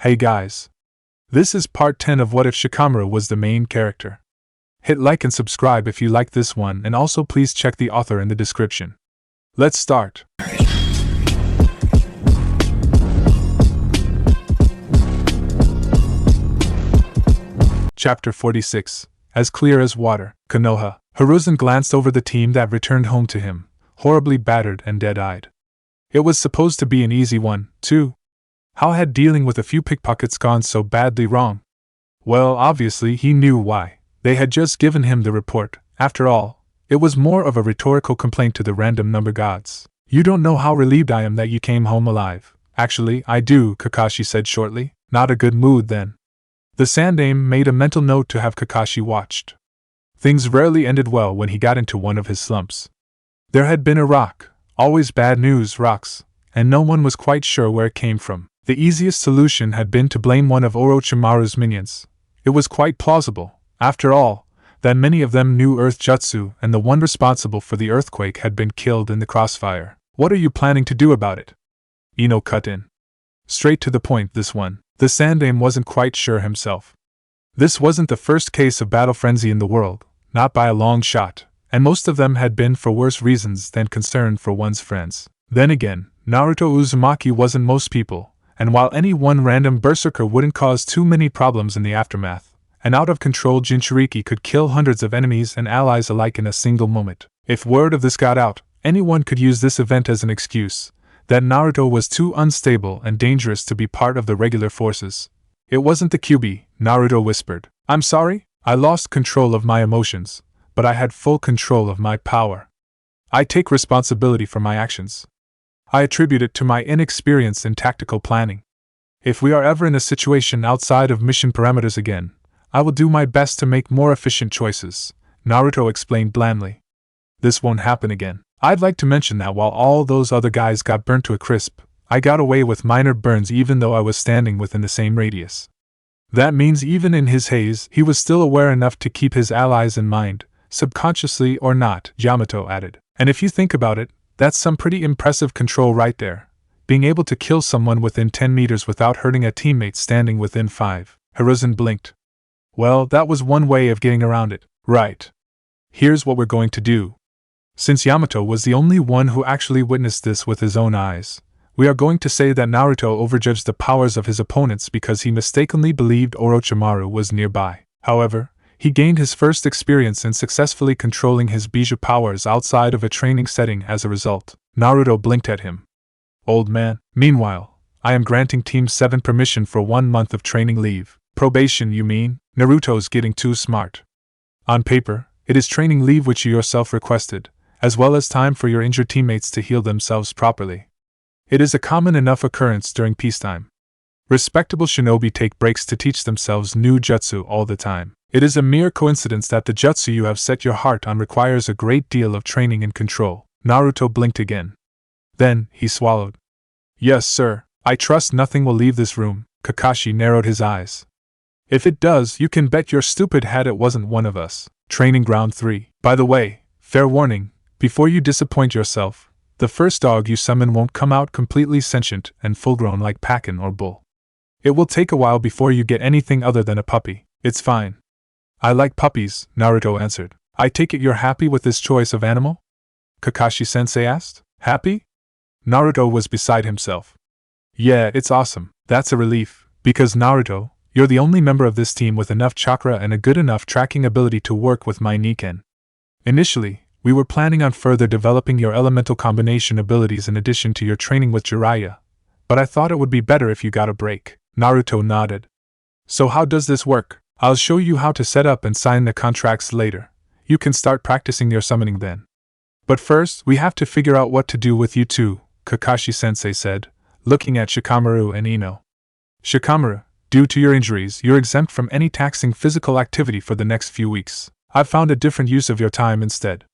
Hey guys. This is part 10 of What If Shikamaru was the main character. Hit like and subscribe if you like this one, and also please check the author in the description. Let's start. Chapter 46. As clear as water. Konoha. Hiruzen glanced over the team that returned home to him, horribly battered and dead-eyed. It was supposed to be an easy one, too. How had dealing with a few pickpockets gone so badly wrong? Well, obviously he knew why. They had just given him the report. After all, it was more of a rhetorical complaint to the random number gods. You don't know how relieved I am that you came home alive. Actually, I do, Kakashi said shortly. Not a good mood then. The Sandaime made a mental note to have Kakashi watched. Things rarely ended well when he got into one of his slumps. There had been a rock, always bad news, rocks, and no one was quite sure where it came from. The easiest solution had been to blame one of Orochimaru's minions. It was quite plausible, after all, that many of them knew Earth Jutsu and the one responsible for the earthquake had been killed in the crossfire. What are you planning to do about it? Ino cut in. Straight to the point, this one. The Sandaime wasn't quite sure himself. This wasn't the first case of battle frenzy in the world, not by a long shot, and most of them had been for worse reasons than concern for one's friends. Then again, Naruto Uzumaki wasn't most people. And while any one random berserker wouldn't cause too many problems in the aftermath, an out-of-control Jinchuriki could kill hundreds of enemies and allies alike in a single moment. If word of this got out, anyone could use this event as an excuse that Naruto was too unstable and dangerous to be part of the regular forces. It wasn't the Kyuubi, Naruto whispered. I'm sorry, I lost control of my emotions, but I had full control of my power. I take responsibility for my actions. I attribute it to my inexperience in tactical planning. If we are ever in a situation outside of mission parameters again, I will do my best to make more efficient choices, Naruto explained blandly. This won't happen again. I'd like to mention that while all those other guys got burnt to a crisp, I got away with minor burns even though I was standing within the same radius. That means even in his haze, he was still aware enough to keep his allies in mind, subconsciously or not, Yamato added. And if you think about it, that's some pretty impressive control right there. Being able to kill someone within 10 meters without hurting a teammate standing within 5. Hiruzen blinked. Well, that was one way of getting around it. Right. Here's what we're going to do. Since Yamato was the only one who actually witnessed this with his own eyes, we are going to say that Naruto overjudged the powers of his opponents because he mistakenly believed Orochimaru was nearby. However, he gained his first experience in successfully controlling his Bijuu powers outside of a training setting as a result. Naruto blinked at him. Old man. Meanwhile, I am granting Team 7 permission for 1 month of training leave. Probation, you mean? Naruto's getting too smart. On paper, it is training leave which you yourself requested, as well as time for your injured teammates to heal themselves properly. It is a common enough occurrence during peacetime. Respectable shinobi take breaks to teach themselves new jutsu all the time. It is a mere coincidence that the jutsu you have set your heart on requires a great deal of training and control. Naruto blinked again. Then, he swallowed. Yes, sir. I trust nothing will leave this room. Kakashi narrowed his eyes. If it does, you can bet your stupid hat it wasn't one of us. Training Ground 3. By the way, fair warning, before you disappoint yourself, the first dog you summon won't come out completely sentient and full-grown like Pakin or Bull. It will take a while before you get anything other than a puppy. It's fine. I like puppies, Naruto answered. I take it you're happy with this choice of animal? Kakashi-sensei asked. Happy? Naruto was beside himself. Yeah, it's awesome. That's a relief, because Naruto, you're the only member of this team with enough chakra and a good enough tracking ability to work with my Niken. Initially, we were planning on further developing your elemental combination abilities in addition to your training with Jiraiya, but I thought it would be better if you got a break. Naruto nodded. So how does this work? I'll show you how to set up and sign the contracts later. You can start practicing your summoning then. But first, we have to figure out what to do with you two, Kakashi-sensei said, looking at Shikamaru and Ino. Shikamaru, due to your injuries, you're exempt from any taxing physical activity for the next few weeks. I've found a different use of your time instead.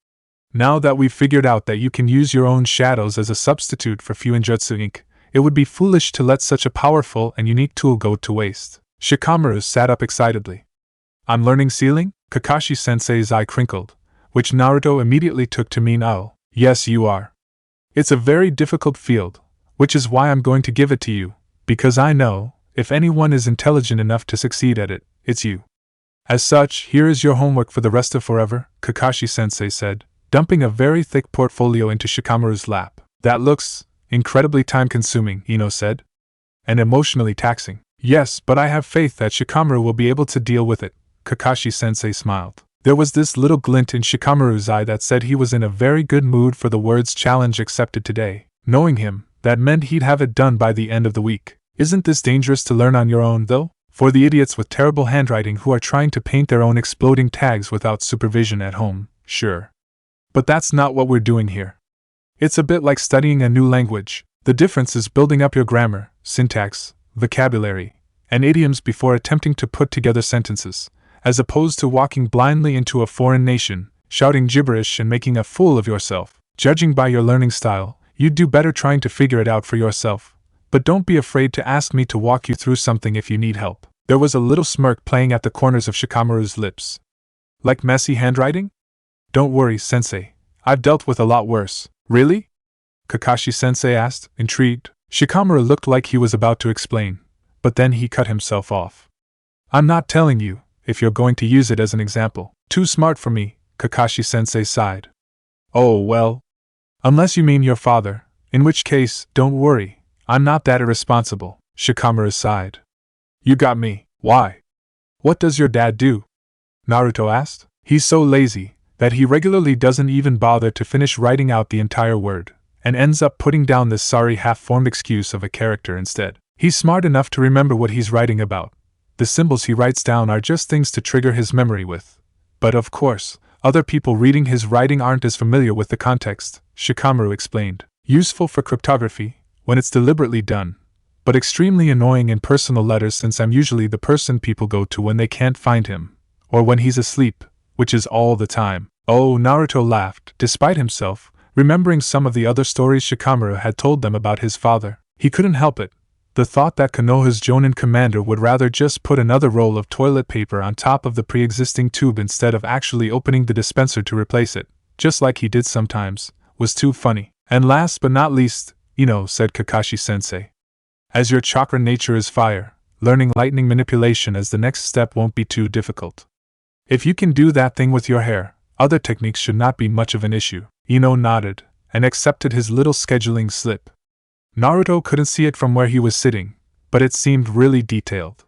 Now that we've figured out that you can use your own shadows as a substitute for Fuinjutsu Inc., it would be foolish to let such a powerful and unique tool go to waste. Shikamaru sat up excitedly. I'm learning sealing? Kakashi-sensei's eye crinkled, which Naruto immediately took to mean oh, yes you are. It's a very difficult field, which is why I'm going to give it to you, because I know, If anyone is intelligent enough to succeed at it, it's you. As such, here is your homework for the rest of forever, Kakashi-sensei said, dumping a very thick portfolio into Shikamaru's lap. That looks incredibly time-consuming, Ino said. And emotionally taxing. Yes, but I have faith that Shikamaru will be able to deal with it, Kakashi-sensei smiled. There was this little glint in Shikamaru's eye that said he was in a very good mood for the words challenge accepted today. Knowing him, that meant he'd have it done by the end of the week. Isn't this dangerous to learn on your own, though? For the idiots with terrible handwriting who are trying to paint their own exploding tags without supervision at home, sure. But that's not what we're doing here. It's a bit like studying a new language. The difference is building up your grammar, syntax, vocabulary, and idioms before attempting to put together sentences, as opposed to walking blindly into a foreign nation, shouting gibberish and making a fool of yourself. Judging by your learning style, you'd do better trying to figure it out for yourself. But don't be afraid to ask me to walk you through something if you need help. There was a little smirk playing at the corners of Shikamaru's lips. Like messy handwriting? Don't worry, sensei. I've dealt with a lot worse. Really? Kakashi-sensei asked, intrigued. Shikamaru looked like he was about to explain, but then he cut himself off. I'm not telling you, if you're going to use it as an example. Too smart for me, Kakashi-sensei sighed. Oh, well. Unless you mean your father, in which case, don't worry, I'm not that irresponsible, Shikamaru sighed. You got me. Why? What does your dad do? Naruto asked. He's so lazy that he regularly doesn't even bother to finish writing out the entire word, and ends up putting down this sorry half-formed excuse of a character instead. He's smart enough to remember what he's writing about. The symbols he writes down are just things to trigger his memory with. But of course, other people reading his writing aren't as familiar with the context, Shikamaru explained. Useful for cryptography, when it's deliberately done, but extremely annoying in personal letters since I'm usually the person people go to when they can't find him, or when he's asleep, which is all the time. Oh, Naruto laughed, despite himself, remembering some of the other stories Shikamaru had told them about his father. He couldn't help it. The thought that Konoha's Jonin commander would rather just put another roll of toilet paper on top of the pre-existing tube instead of actually opening the dispenser to replace it, just like he did sometimes, was too funny. And last but not least, said Kakashi-sensei. As your chakra nature is fire, learning lightning manipulation as the next step won't be too difficult. If you can do that thing with your hair, other techniques should not be much of an issue. Ino nodded, and accepted his little scheduling slip. Naruto couldn't see it from where he was sitting, but it seemed really detailed.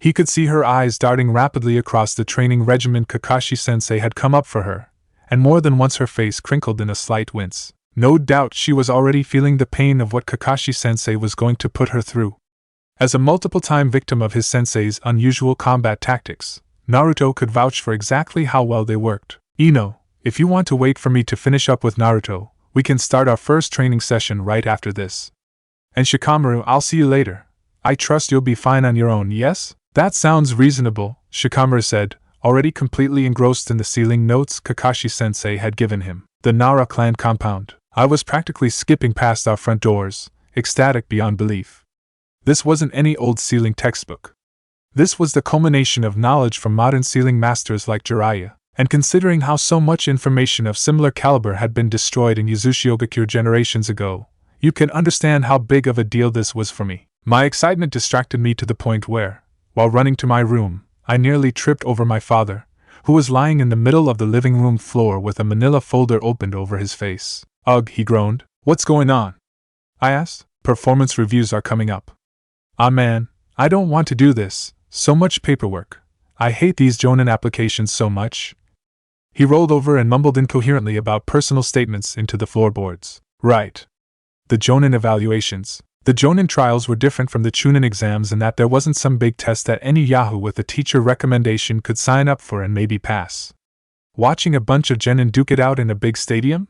He could see her eyes darting rapidly across the training regimen Kakashi-sensei had come up for her, and more than once her face crinkled in a slight wince. No doubt she was already feeling the pain of what Kakashi-sensei was going to put her through. As a multiple-time victim of his sensei's unusual combat tactics, Naruto could vouch for exactly how well they worked. Ino, if you want to wait for me to finish up with Naruto, we can start our first training session right after this. And Shikamaru, I'll see you later. I trust you'll be fine on your own, yes? That sounds reasonable, Shikamaru said, already completely engrossed in the sealing notes Kakashi-sensei had given him. The Nara clan compound. I was practically skipping past our front doors, ecstatic beyond belief. This wasn't any old sealing textbook. This was the culmination of knowledge from modern sealing masters like Jiraiya, and considering how so much information of similar caliber had been destroyed in Uzushiogakure generations ago, you can understand how big of a deal this was for me. My excitement distracted me to the point where, while running to my room, I nearly tripped over my father, who was lying in the middle of the living room floor with a manila folder opened over his face. Ugh, he groaned. What's going on? I asked. Performance reviews are coming up. Ah man, I don't want to do this. So much paperwork. I hate these Jonin applications so much. He rolled over and mumbled incoherently about personal statements into the floorboards. Right. The Jonin evaluations. The Jonin trials were different from the Chunin exams in that there wasn't some big test that any Yahoo with a teacher recommendation could sign up for and maybe pass. Watching a bunch of genin duke it out in a big stadium?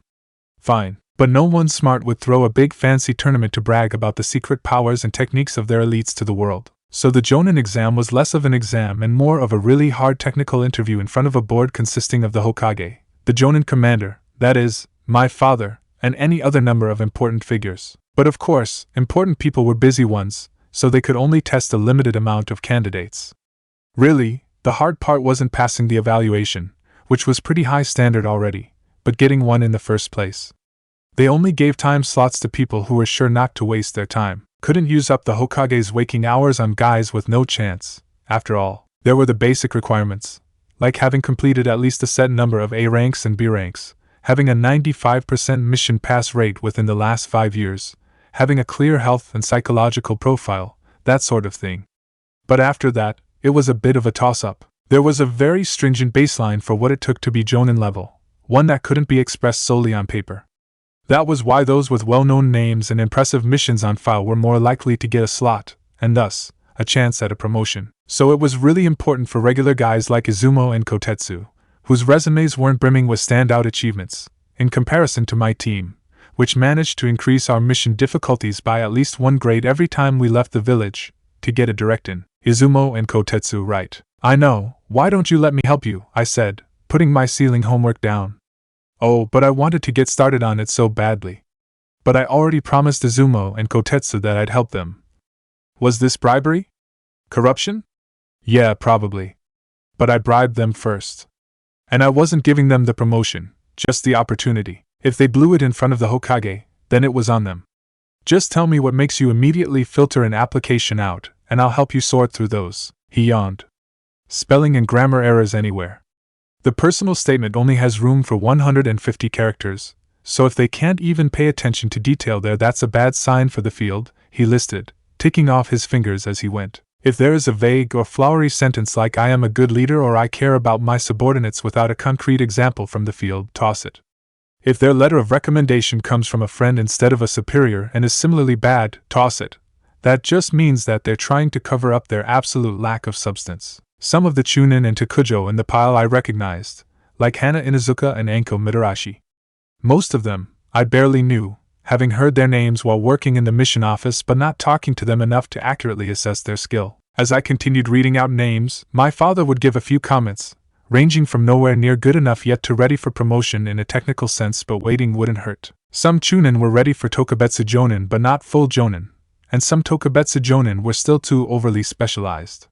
Fine. But no one smart would throw a big fancy tournament to brag about the secret powers and techniques of their elites to the world. So the Jonin exam was less of an exam and more of a really hard technical interview in front of a board consisting of the Hokage, the Jonin commander, that is, my father, and any other number of important figures. But of course, important people were busy ones, so they could only test a limited amount of candidates. Really, the hard part wasn't passing the evaluation, which was pretty high standard already, but getting one in the first place. They only gave time slots to people who were sure not to waste their time. couldn't use up the Hokage's waking hours on guys with no chance. After all, there were the basic requirements, like having completed at least a set number of A ranks and B ranks, having a 95% mission pass rate within the last 5 years, having a clear health and psychological profile, that sort of thing. But after that, it was a bit of a toss-up. There was a very stringent baseline for what it took to be Jonin level, one that couldn't be expressed solely on paper. That was why those with well-known names and impressive missions on file were more likely to get a slot, and thus, a chance at a promotion. So it was really important for regular guys like Izumo and Kotetsu, whose resumes weren't brimming with standout achievements, in comparison to my team, which managed to increase our mission difficulties by at least 1 grade every time we left the village, to get a direct in. Izumo and Kotetsu, right. I know, why don't you let me help you, I said, putting my ceiling homework down. Oh, but I wanted to get started on it so badly. But I already promised Izumo and Kotetsu that I'd help them. Was this bribery? Corruption? Yeah, probably. But I bribed them first. And I wasn't giving them the promotion, just the opportunity. If they blew it in front of the Hokage, then it was on them. Just tell me what makes you immediately filter an application out, and I'll help you sort through those, he yawned. Spelling and grammar errors anywhere. The personal statement only has room for 150 characters, so if they can't even pay attention to detail there, that's a bad sign for the field, he listed, ticking off his fingers as he went. If there is a vague or flowery sentence like I am a good leader or I care about my subordinates without a concrete example from the field, toss it. If their letter of recommendation comes from a friend instead of a superior and is similarly bad, toss it. That just means that they're trying to cover up their absolute lack of substance. Some of the Chunin and Tokujo in the pile I recognized, like Hana Inuzuka and Anko Mitarashi. Most of them, I barely knew, having heard their names while working in the mission office but not talking to them enough to accurately assess their skill. As I continued reading out names, my father would give a few comments, ranging from nowhere near good enough yet to ready for promotion in a technical sense, but waiting wouldn't hurt. Some Chunin were ready for Tokubetsu Jonin but not full Jonin, and some Tokubetsu Jonin were still too overly specialized.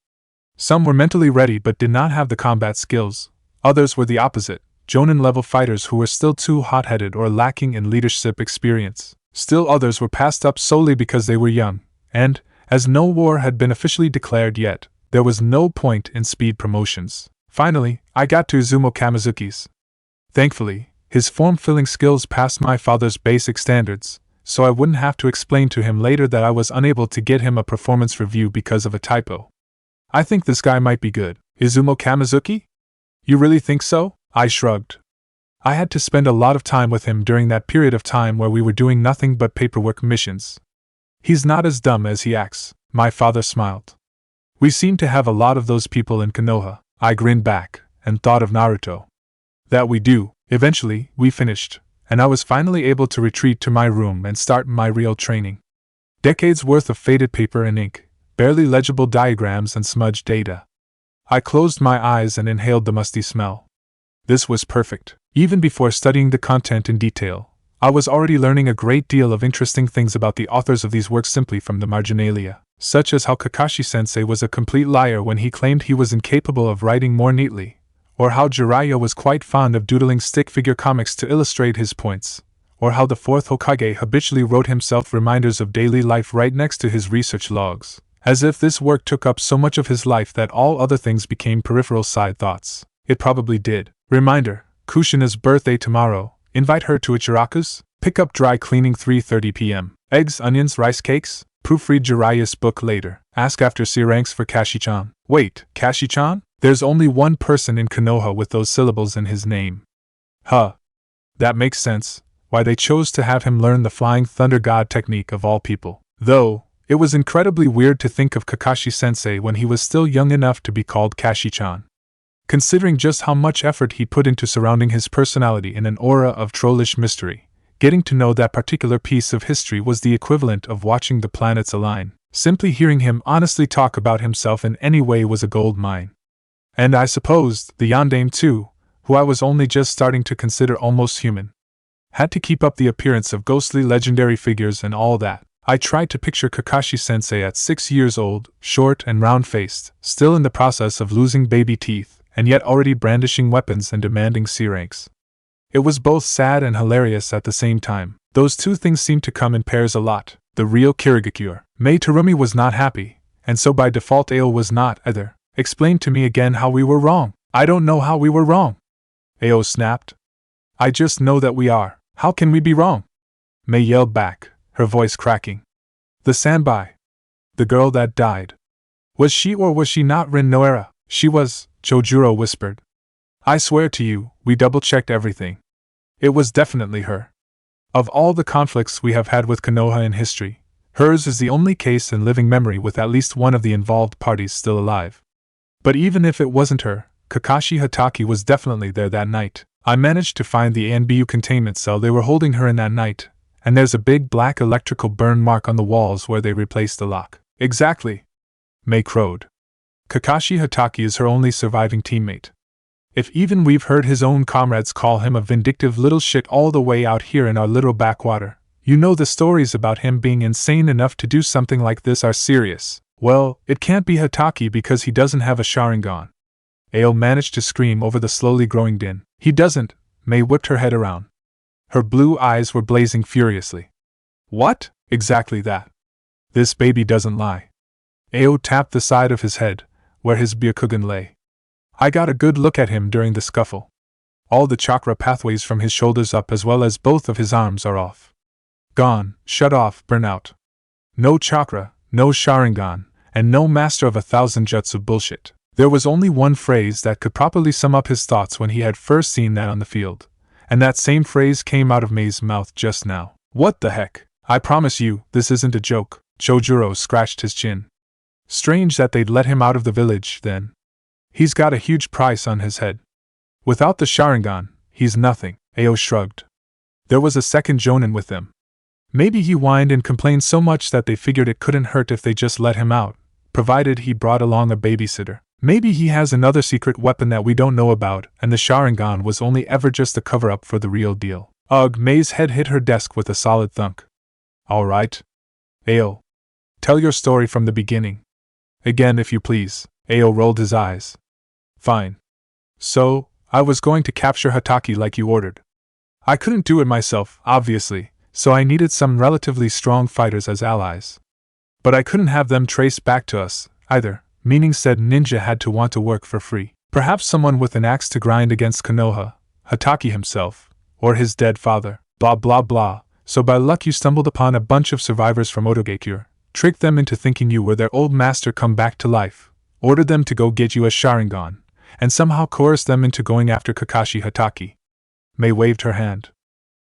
Some were mentally ready but did not have the combat skills, others were the opposite, Jonin-level fighters who were still too hot-headed or lacking in leadership experience. Still others were passed up solely because they were young, and, as no war had been officially declared yet, there was no point in speed promotions. Finally, I got to Izumo Kamizuki's. Thankfully, his form-filling skills passed my father's basic standards, so I wouldn't have to explain to him later that I was unable to get him a performance review because of a typo. I think this guy might be good. Izumo Kamizuki? You really think so? I shrugged. I had to spend a lot of time with him during that period of time where we were doing nothing but paperwork missions. He's not as dumb as he acts, my father smiled. We seem to have a lot of those people in Konoha. I grinned back, and thought of Naruto. That we do. Eventually, we finished, and I was finally able to retreat to my room and start my real training. Decades worth of faded paper and ink, barely legible diagrams and smudged data. I closed my eyes and inhaled the musty smell. This was perfect. Even before studying the content in detail, I was already learning a great deal of interesting things about the authors of these works simply from the marginalia, such as how Kakashi-sensei was a complete liar when he claimed he was incapable of writing more neatly, or how Jiraiya was quite fond of doodling stick figure comics to illustrate his points, or how the fourth Hokage habitually wrote himself reminders of daily life right next to his research logs, as if this work took up so much of his life that all other things became peripheral side thoughts. It probably did. Reminder, Kushina's birthday tomorrow, invite her to Ichiraku's, pick up dry cleaning 3:30 p.m. Eggs, onions, rice cakes, proofread Jiraiya's book later, ask after C ranks for Kashi-chan. Wait, Kashi-chan? There's only one person in Konoha with those syllables in his name. Huh. That makes sense, why they chose to have him learn the Flying Thunder God technique of all people. Though, it was incredibly weird to think of Kakashi-sensei when he was still young enough to be called Kashi-chan. Considering just how much effort he put into surrounding his personality in an aura of trollish mystery, getting to know that particular piece of history was the equivalent of watching the planets align. Simply hearing him honestly talk about himself in any way was a gold mine. And I supposed the Yondaime too, who I was only just starting to consider almost human, had to keep up the appearance of ghostly legendary figures and all that. I tried to picture Kakashi-sensei at 6 years old, short and round-faced, still in the process of losing baby teeth, and yet already brandishing weapons and demanding C ranks. It was both sad and hilarious at the same time. Those two things seemed to come in pairs a lot, The real Kirigakure. Mei Terumi was not happy, and so by default Ao was not either. Explain to me again how we were wrong. I don't know how we were wrong. Ao snapped. I just know that we are. How can we be wrong? Mei yelled back, her voice cracking. The Sanbai. The girl that died. Was she or was she not Rin Noara? She was, Chojuro whispered. I swear to you, we double-checked everything. It was definitely her. Of all the conflicts we have had with Konoha in history, hers is the only case in living memory with at least one of the involved parties still alive. But even if it wasn't her, Kakashi Hatake was definitely there that night. I managed to find the ANBU containment cell they were holding her in that night, and there's a big black electrical burn mark on the walls where they replaced the lock. Exactly. Mei crowed. Kakashi Hatake is her only surviving teammate. If even we've heard his own comrades call him a vindictive little shit all the way out here in our little backwater, you know the stories about him being insane enough to do something like this are serious. Well, it can't be Hatake because he doesn't have a Sharingan. Ao managed to scream over the slowly growing din. He doesn't. Mei whipped her head around. Her blue eyes were blazing furiously. What? Exactly that. This baby doesn't lie. Ao tapped the side of his head, where his Byakugan lay. I got a good look at him during the scuffle. All the chakra pathways from his shoulders up as well as both of his arms are off. Gone, shut off, burn out. No chakra, no Sharingan, and no master of 1,000 jutsu bullshit. There was only one phrase that could properly sum up his thoughts when he had first seen that on the field, and that same phrase came out of Mei's mouth just now. What the heck? I promise you, this isn't a joke. Chojuro scratched his chin. Strange that they'd let him out of the village, then. He's got a huge price on his head. Without the Sharingan, he's nothing. Ao shrugged. There was a second Jonin with them. Maybe he whined and complained so much that they figured it couldn't hurt if they just let him out, provided he brought along a babysitter. Maybe he has another secret weapon that we don't know about, and the Sharingan was only ever just a cover-up for the real deal. Ugh, Mei's head hit her desk with a solid thunk. All right. Ao. Tell your story from the beginning. Again, if you please. Ao rolled his eyes. Fine. So, I was going to capture Hatake like you ordered. I couldn't do it myself, obviously, so I needed some relatively strong fighters as allies. But I couldn't have them traced back to us, either, meaning said ninja had to want to work for free. Perhaps someone with an axe to grind against Konoha, Hatake himself, or his dead father, blah blah blah. So by luck you stumbled upon a bunch of survivors from Otogakure, tricked them into thinking you were their old master come back to life, ordered them to go get you a Sharingan, and somehow coerced them into going after Kakashi Hatake. Mei waved her hand.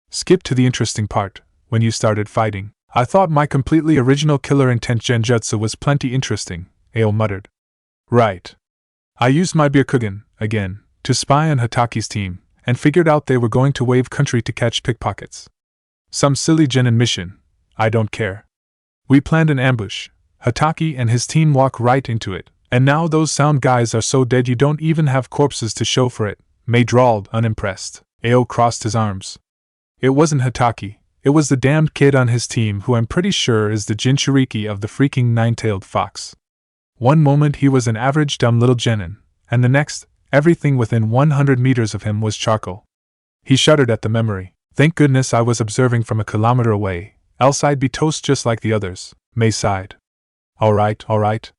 Skip to the interesting part, when you started fighting. I thought my completely original killer intent genjutsu was plenty interesting, Ao muttered. Right. I used my Byakugan, again, to spy on Hatake's team, and figured out they were going to wave country to catch pickpockets. Some silly genin mission, I don't care. We planned an ambush. Hatake and his team walk right into it. And now those sound guys are so dead you don't even have corpses to show for it, Mei drawled, unimpressed. Ao crossed his arms. It wasn't Hatake, it was the damned kid on his team who I'm pretty sure is the Jinchuriki of the freaking nine-tailed fox. One moment he was an average dumb little genin, and the next, everything within 100 meters of him was charcoal. He shuddered at the memory. Thank goodness I was observing from a kilometer away, else I'd be toast just like the others, Mei sighed. All right.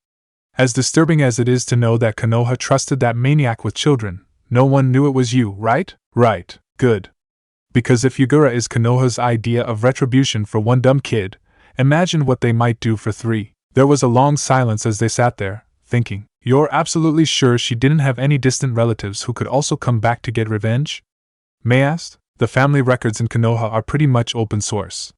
As disturbing as it is to know that Konoha trusted that maniac with children, no one knew it was you, right? Right, good. Because if Yugura is Konoha's idea of retribution for one dumb kid, imagine what they might do for 3. There was a long silence as they sat there, thinking. You're absolutely sure she didn't have any distant relatives who could also come back to get revenge? Mei asked. The family records in Konoha are pretty much open source.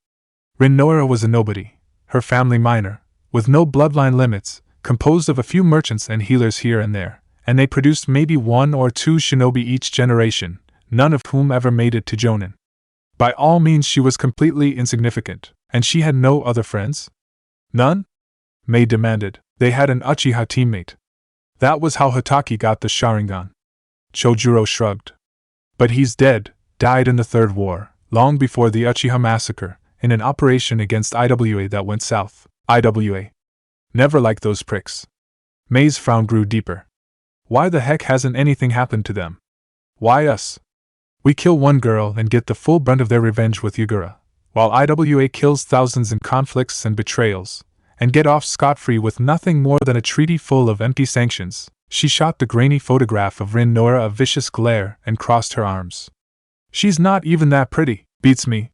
Rin Noara was a nobody, her family minor, with no bloodline limits, composed of a few merchants and healers here and there, and they produced maybe 1 or 2 shinobi each generation, none of whom ever made it to Jonin. By all means she was completely insignificant, and she had no other friends? None? Mei demanded. They had an Uchiha teammate. That was how Hatake got the Sharingan. Chojuro shrugged. But he's dead, died in the Third War, long before the Uchiha massacre, in an operation against IWA that went south. IWA. Never liked those pricks. Mei's frown grew deeper. Why the heck hasn't anything happened to them? Why us? We kill one girl and get the full brunt of their revenge with Yugura, while IWA kills thousands in conflicts and betrayals, and get off scot-free with nothing more than a treaty full of empty sanctions. She shot the grainy photograph of Rin Nora a vicious glare and crossed her arms. She's not even that pretty, beats me.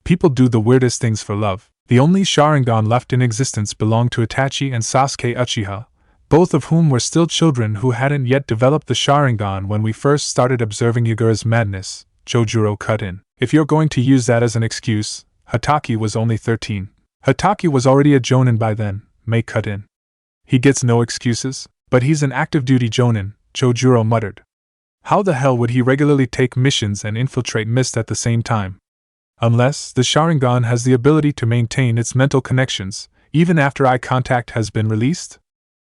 People do the weirdest things for love. The only Sharingan left in existence belonged to Itachi and Sasuke Uchiha, both of whom were still children who hadn't yet developed the Sharingan when we first started observing Yagura's madness. Chojuro cut in. If you're going to use that as an excuse, Hatake was only 13. Hatake was already a Jonin by then, Mei cut in. He gets no excuses, but he's an active-duty Jonin, Chojuro muttered. How the hell would he regularly take missions and infiltrate Mist at the same time? Unless the Sharingan has the ability to maintain its mental connections, even after eye contact has been released?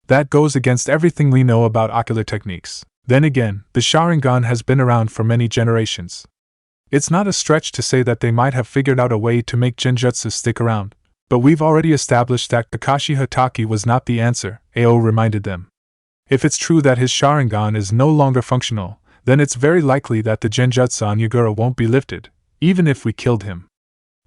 That goes against everything we know about ocular techniques. Then again, the Sharingan has been around for many generations. It's not a stretch to say that they might have figured out a way to make genjutsu stick around. But we've already established that Kakashi Hatake was not the answer, Ao reminded them. If it's true that his Sharingan is no longer functional, then it's very likely that the genjutsu on Yagura won't be lifted, even if we killed him.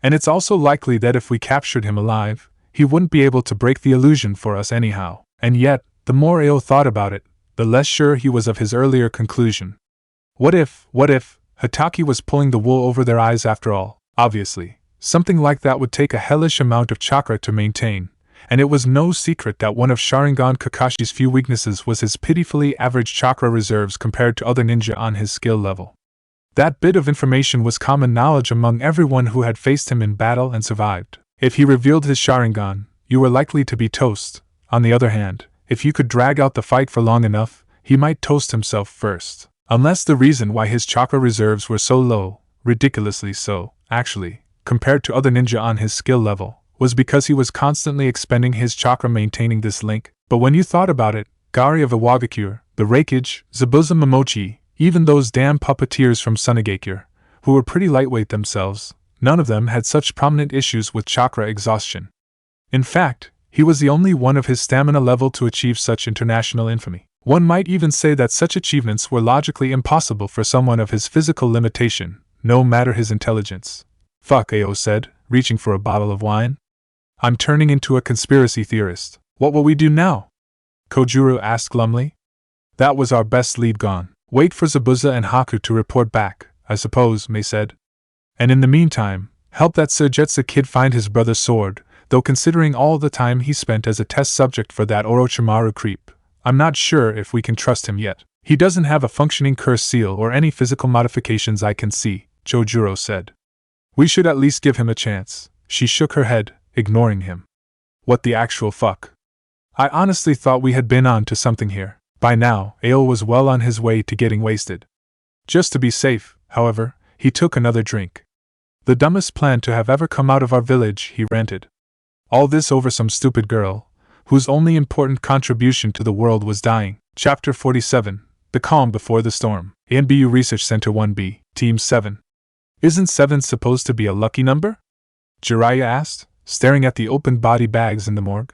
And it's also likely that if we captured him alive, he wouldn't be able to break the illusion for us anyhow. And yet, the more Ao thought about it, the less sure he was of his earlier conclusion. What if Hatake was pulling the wool over their eyes after all? Obviously, something like that would take a hellish amount of chakra to maintain, and it was no secret that one of Sharingan Kakashi's few weaknesses was his pitifully average chakra reserves compared to other ninja on his skill level. That bit of information was common knowledge among everyone who had faced him in battle and survived. If he revealed his Sharingan, you were likely to be toast. On the other hand, if you could drag out the fight for long enough, he might toast himself first. Unless the reason why his chakra reserves were so low, ridiculously so, actually, compared to other ninja on his skill level, was because he was constantly expending his chakra maintaining this link. But when you thought about it, Gari of Iwagakure, the Reikage, Zabuza Momochi, even those damn puppeteers from Sunigakure, who were pretty lightweight themselves, none of them had such prominent issues with chakra exhaustion. In fact, he was the only one of his stamina level to achieve such international infamy. One might even say that such achievements were logically impossible for someone of his physical limitation, no matter his intelligence. Fuck, Ao said, reaching for a bottle of wine. I'm turning into a conspiracy theorist. What will we do now? Kojuro asked glumly. That was our best lead gone. Wait for Zabuza and Haku to report back, I suppose, Mei said. And in the meantime, help that Suigetsu kid find his brother's sword, though considering all the time he spent as a test subject for that Orochimaru creep, I'm not sure if we can trust him yet. He doesn't have a functioning curse seal or any physical modifications I can see, Chojuro said. We should at least give him a chance. She shook her head, ignoring him. What the actual fuck? I honestly thought we had been on to something here. By now, Ao was well on his way to getting wasted. Just to be safe, however, he took another drink. The dumbest plan to have ever come out of our village, he ranted. All this over some stupid girl, whose only important contribution to the world was dying. Chapter 47, The Calm Before the Storm. NBU Research Center 1B, Team 7. Isn't 7 supposed to be a lucky number? Jiraiya asked, staring at the open body bags in the morgue.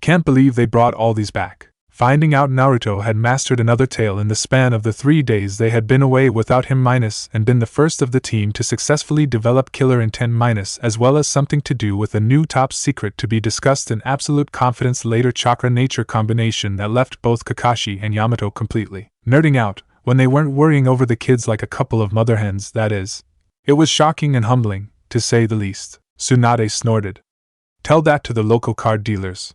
Can't believe they brought all these back. Finding out Naruto had mastered another tale in the span of the 3 days they had been away without him and been the first of the team to successfully develop killer intent as well as something to do with a new top secret to be discussed in absolute confidence later chakra nature combination that left both Kakashi and Yamato completely nerding out when they weren't worrying over the kids like a couple of mother hens, that is. It was shocking and humbling, to say the least. Tsunade snorted. Tell that to the local card dealers.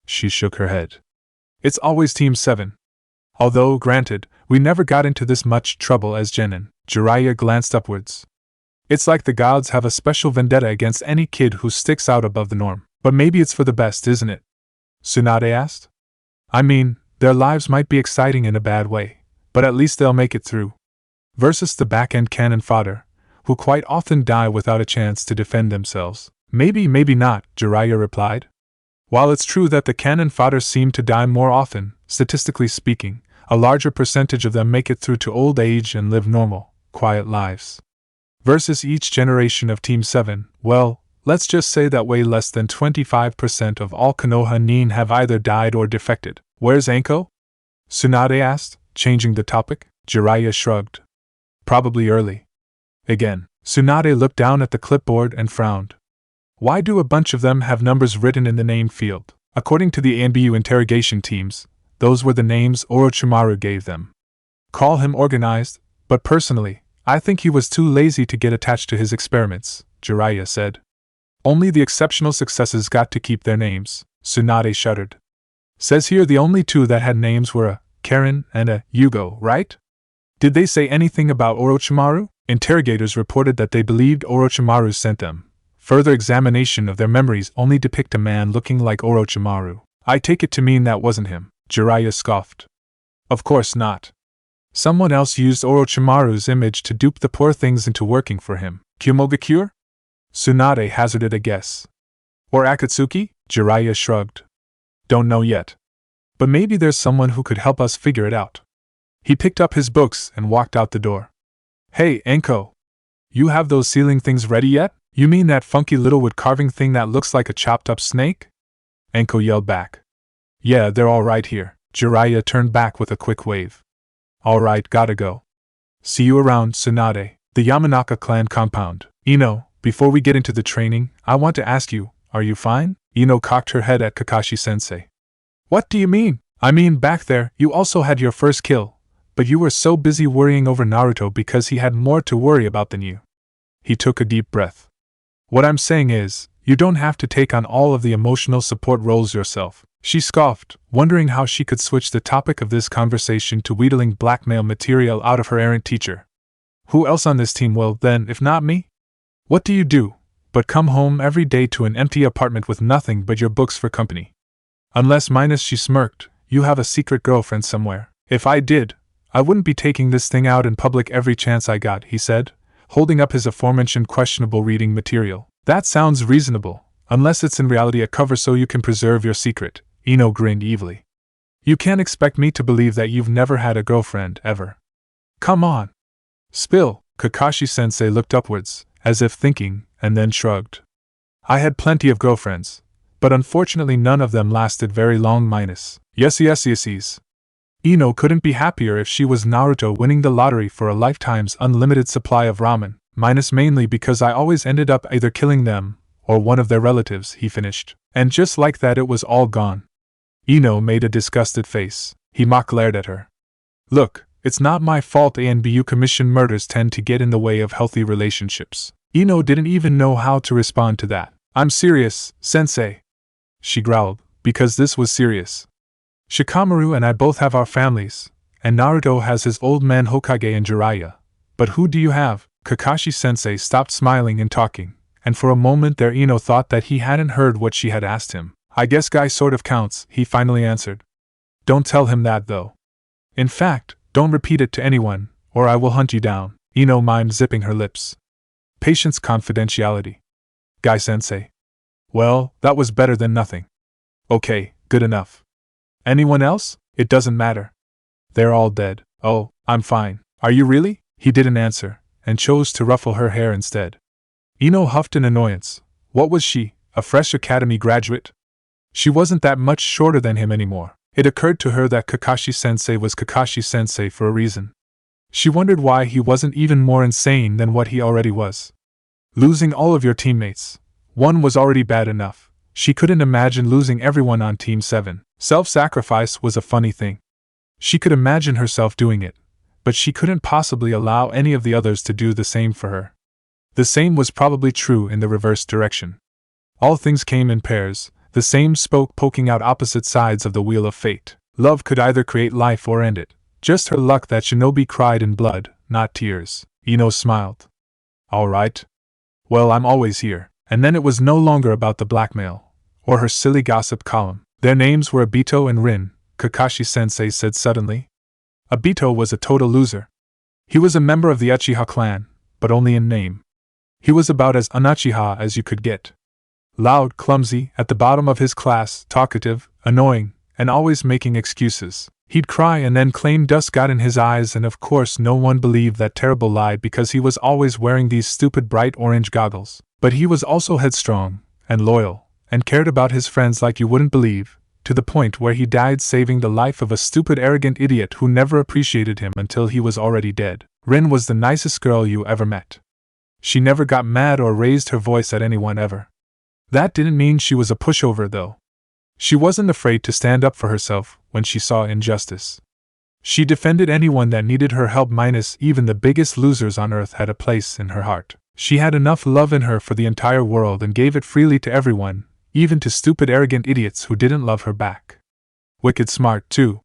She shook her head. It's always Team 7. Although, granted, we never got into this much trouble as genin. Jiraiya glanced upwards. It's like the gods have a special vendetta against any kid who sticks out above the norm. But maybe it's for the best, isn't it? Tsunade asked. I mean, their lives might be exciting in a bad way, but at least they'll make it through. Versus the back-end cannon fodder, who quite often die without a chance to defend themselves. Maybe not, Jiraiya replied. While it's true that the cannon fodder seem to die more often, statistically speaking, a larger percentage of them make it through to old age and live normal, quiet lives. Versus each generation of Team 7, well, let's just say that way less than 25% of all Konoha Nin have either died or defected. Where's Anko? Tsunade asked, changing the topic. Jiraiya shrugged. Probably early. Again. Tsunade looked down at the clipboard and frowned. Why do a bunch of them have numbers written in the name field? According to the ANBU interrogation teams, those were the names Orochimaru gave them. Call him organized, but personally, I think he was too lazy to get attached to his experiments, Jiraiya said. Only the exceptional successes got to keep their names, Tsunade shuddered. Says here the only two that had names were a Karen and a Yugo, right? Did they say anything about Orochimaru? Interrogators reported that they believed Orochimaru sent them. Further examination of their memories only depict a man looking like Orochimaru. I take it to mean that wasn't him, Jiraiya scoffed. Of course not. Someone else used Orochimaru's image to dupe the poor things into working for him. Kyomogakure? Tsunade hazarded a guess. Or Akatsuki? Jiraiya shrugged. Don't know yet. But maybe there's someone who could help us figure it out. He picked up his books and walked out the door. Hey, Enko. You have those ceiling things ready yet? You mean that funky little wood carving thing that looks like a chopped up snake? Enko yelled back. Yeah, they're all right here. Jiraiya turned back with a quick wave. All right, gotta go. See you around, Tsunade. The Yamanaka clan compound. Ino, before we get into the training, I want to ask you, are you fine? Ino cocked her head at Kakashi-sensei. What do you mean? I mean, back there, you also had your first kill, but you were so busy worrying over Naruto because he had more to worry about than you. He took a deep breath. What I'm saying is, you don't have to take on all of the emotional support roles yourself. She scoffed, wondering how she could switch the topic of this conversation to wheedling blackmail material out of her errant teacher. Who else on this team will, then, if not me? What do you do, but come home every day to an empty apartment with nothing but your books for company? Unless minus she smirked, you have a secret girlfriend somewhere. If I did, I wouldn't be taking this thing out in public every chance I got, he said, holding up his aforementioned questionable reading material. That sounds reasonable, unless it's in reality a cover so you can preserve your secret, Ino grinned evilly. You can't expect me to believe that you've never had a girlfriend, ever. Come on. Spill, Kakashi-sensei looked upwards, as if thinking, and then shrugged. I had plenty of girlfriends, but unfortunately none of them lasted very long minus. Yes. Ino couldn't be happier if she was Naruto winning the lottery for a lifetime's unlimited supply of ramen, minus mainly because I always ended up either killing them, or one of their relatives, he finished. And just like that it was all gone. Ino made a disgusted face. He mock-glared at her. Look, it's not my fault ANBU commission murders tend to get in the way of healthy relationships. Ino didn't even know how to respond to that. I'm serious, sensei. She growled, because this was serious. Shikamaru and I both have our families, and Naruto has his old man Hokage and Jiraiya. But who do you have? Kakashi-sensei stopped smiling and talking, and for a moment there Ino thought that he hadn't heard what she had asked him. I guess guy sort of counts, he finally answered. Don't tell him that though. In fact, don't repeat it to anyone, or I will hunt you down. Ino mimed zipping her lips. Patience confidentiality. Guy-sensei. Well, that was better than nothing. Okay, good enough. Anyone else? It doesn't matter. They're all dead. Oh, I'm fine. Are you really? He didn't answer, and chose to ruffle her hair instead. Ino huffed in annoyance. What was she, a fresh academy graduate? She wasn't that much shorter than him anymore. It occurred to her that Kakashi-sensei was Kakashi-sensei for a reason. She wondered why he wasn't even more insane than what he already was. Losing all of your teammates. One was already bad enough. She couldn't imagine losing everyone on Team 7. Self-sacrifice was a funny thing. She could imagine herself doing it, but she couldn't possibly allow any of the others to do the same for her. The same was probably true in the reverse direction. All things came in pairs, the same spoke poking out opposite sides of the wheel of fate. Love could either create life or end it. Just her luck that Shinobi cried in blood, not tears. Ino smiled. All right. Well, I'm always here. And then it was no longer about the blackmail, or her silly gossip column. Their names were Obito and Rin, Kakashi-sensei said suddenly. Obito was a total loser. He was a member of the Uchiha clan, but only in name. He was about as un-Uchiha as you could get. Loud, clumsy, at the bottom of his class, talkative, annoying, and always making excuses. He'd cry and then claim dust got in his eyes, and of course no one believed that terrible lie because he was always wearing these stupid bright orange goggles. But he was also headstrong, and loyal, and cared about his friends like you wouldn't believe, to the point where he died saving the life of a stupid arrogant idiot who never appreciated him until he was already dead. Rin was the nicest girl you ever met. She never got mad or raised her voice at anyone ever. That didn't mean she was a pushover, though. She wasn't afraid to stand up for herself when she saw injustice. She defended anyone that needed her help, minus even the biggest losers on earth had a place in her heart. She had enough love in her for the entire world and gave it freely to everyone, even to stupid arrogant idiots who didn't love her back. Wicked smart, too.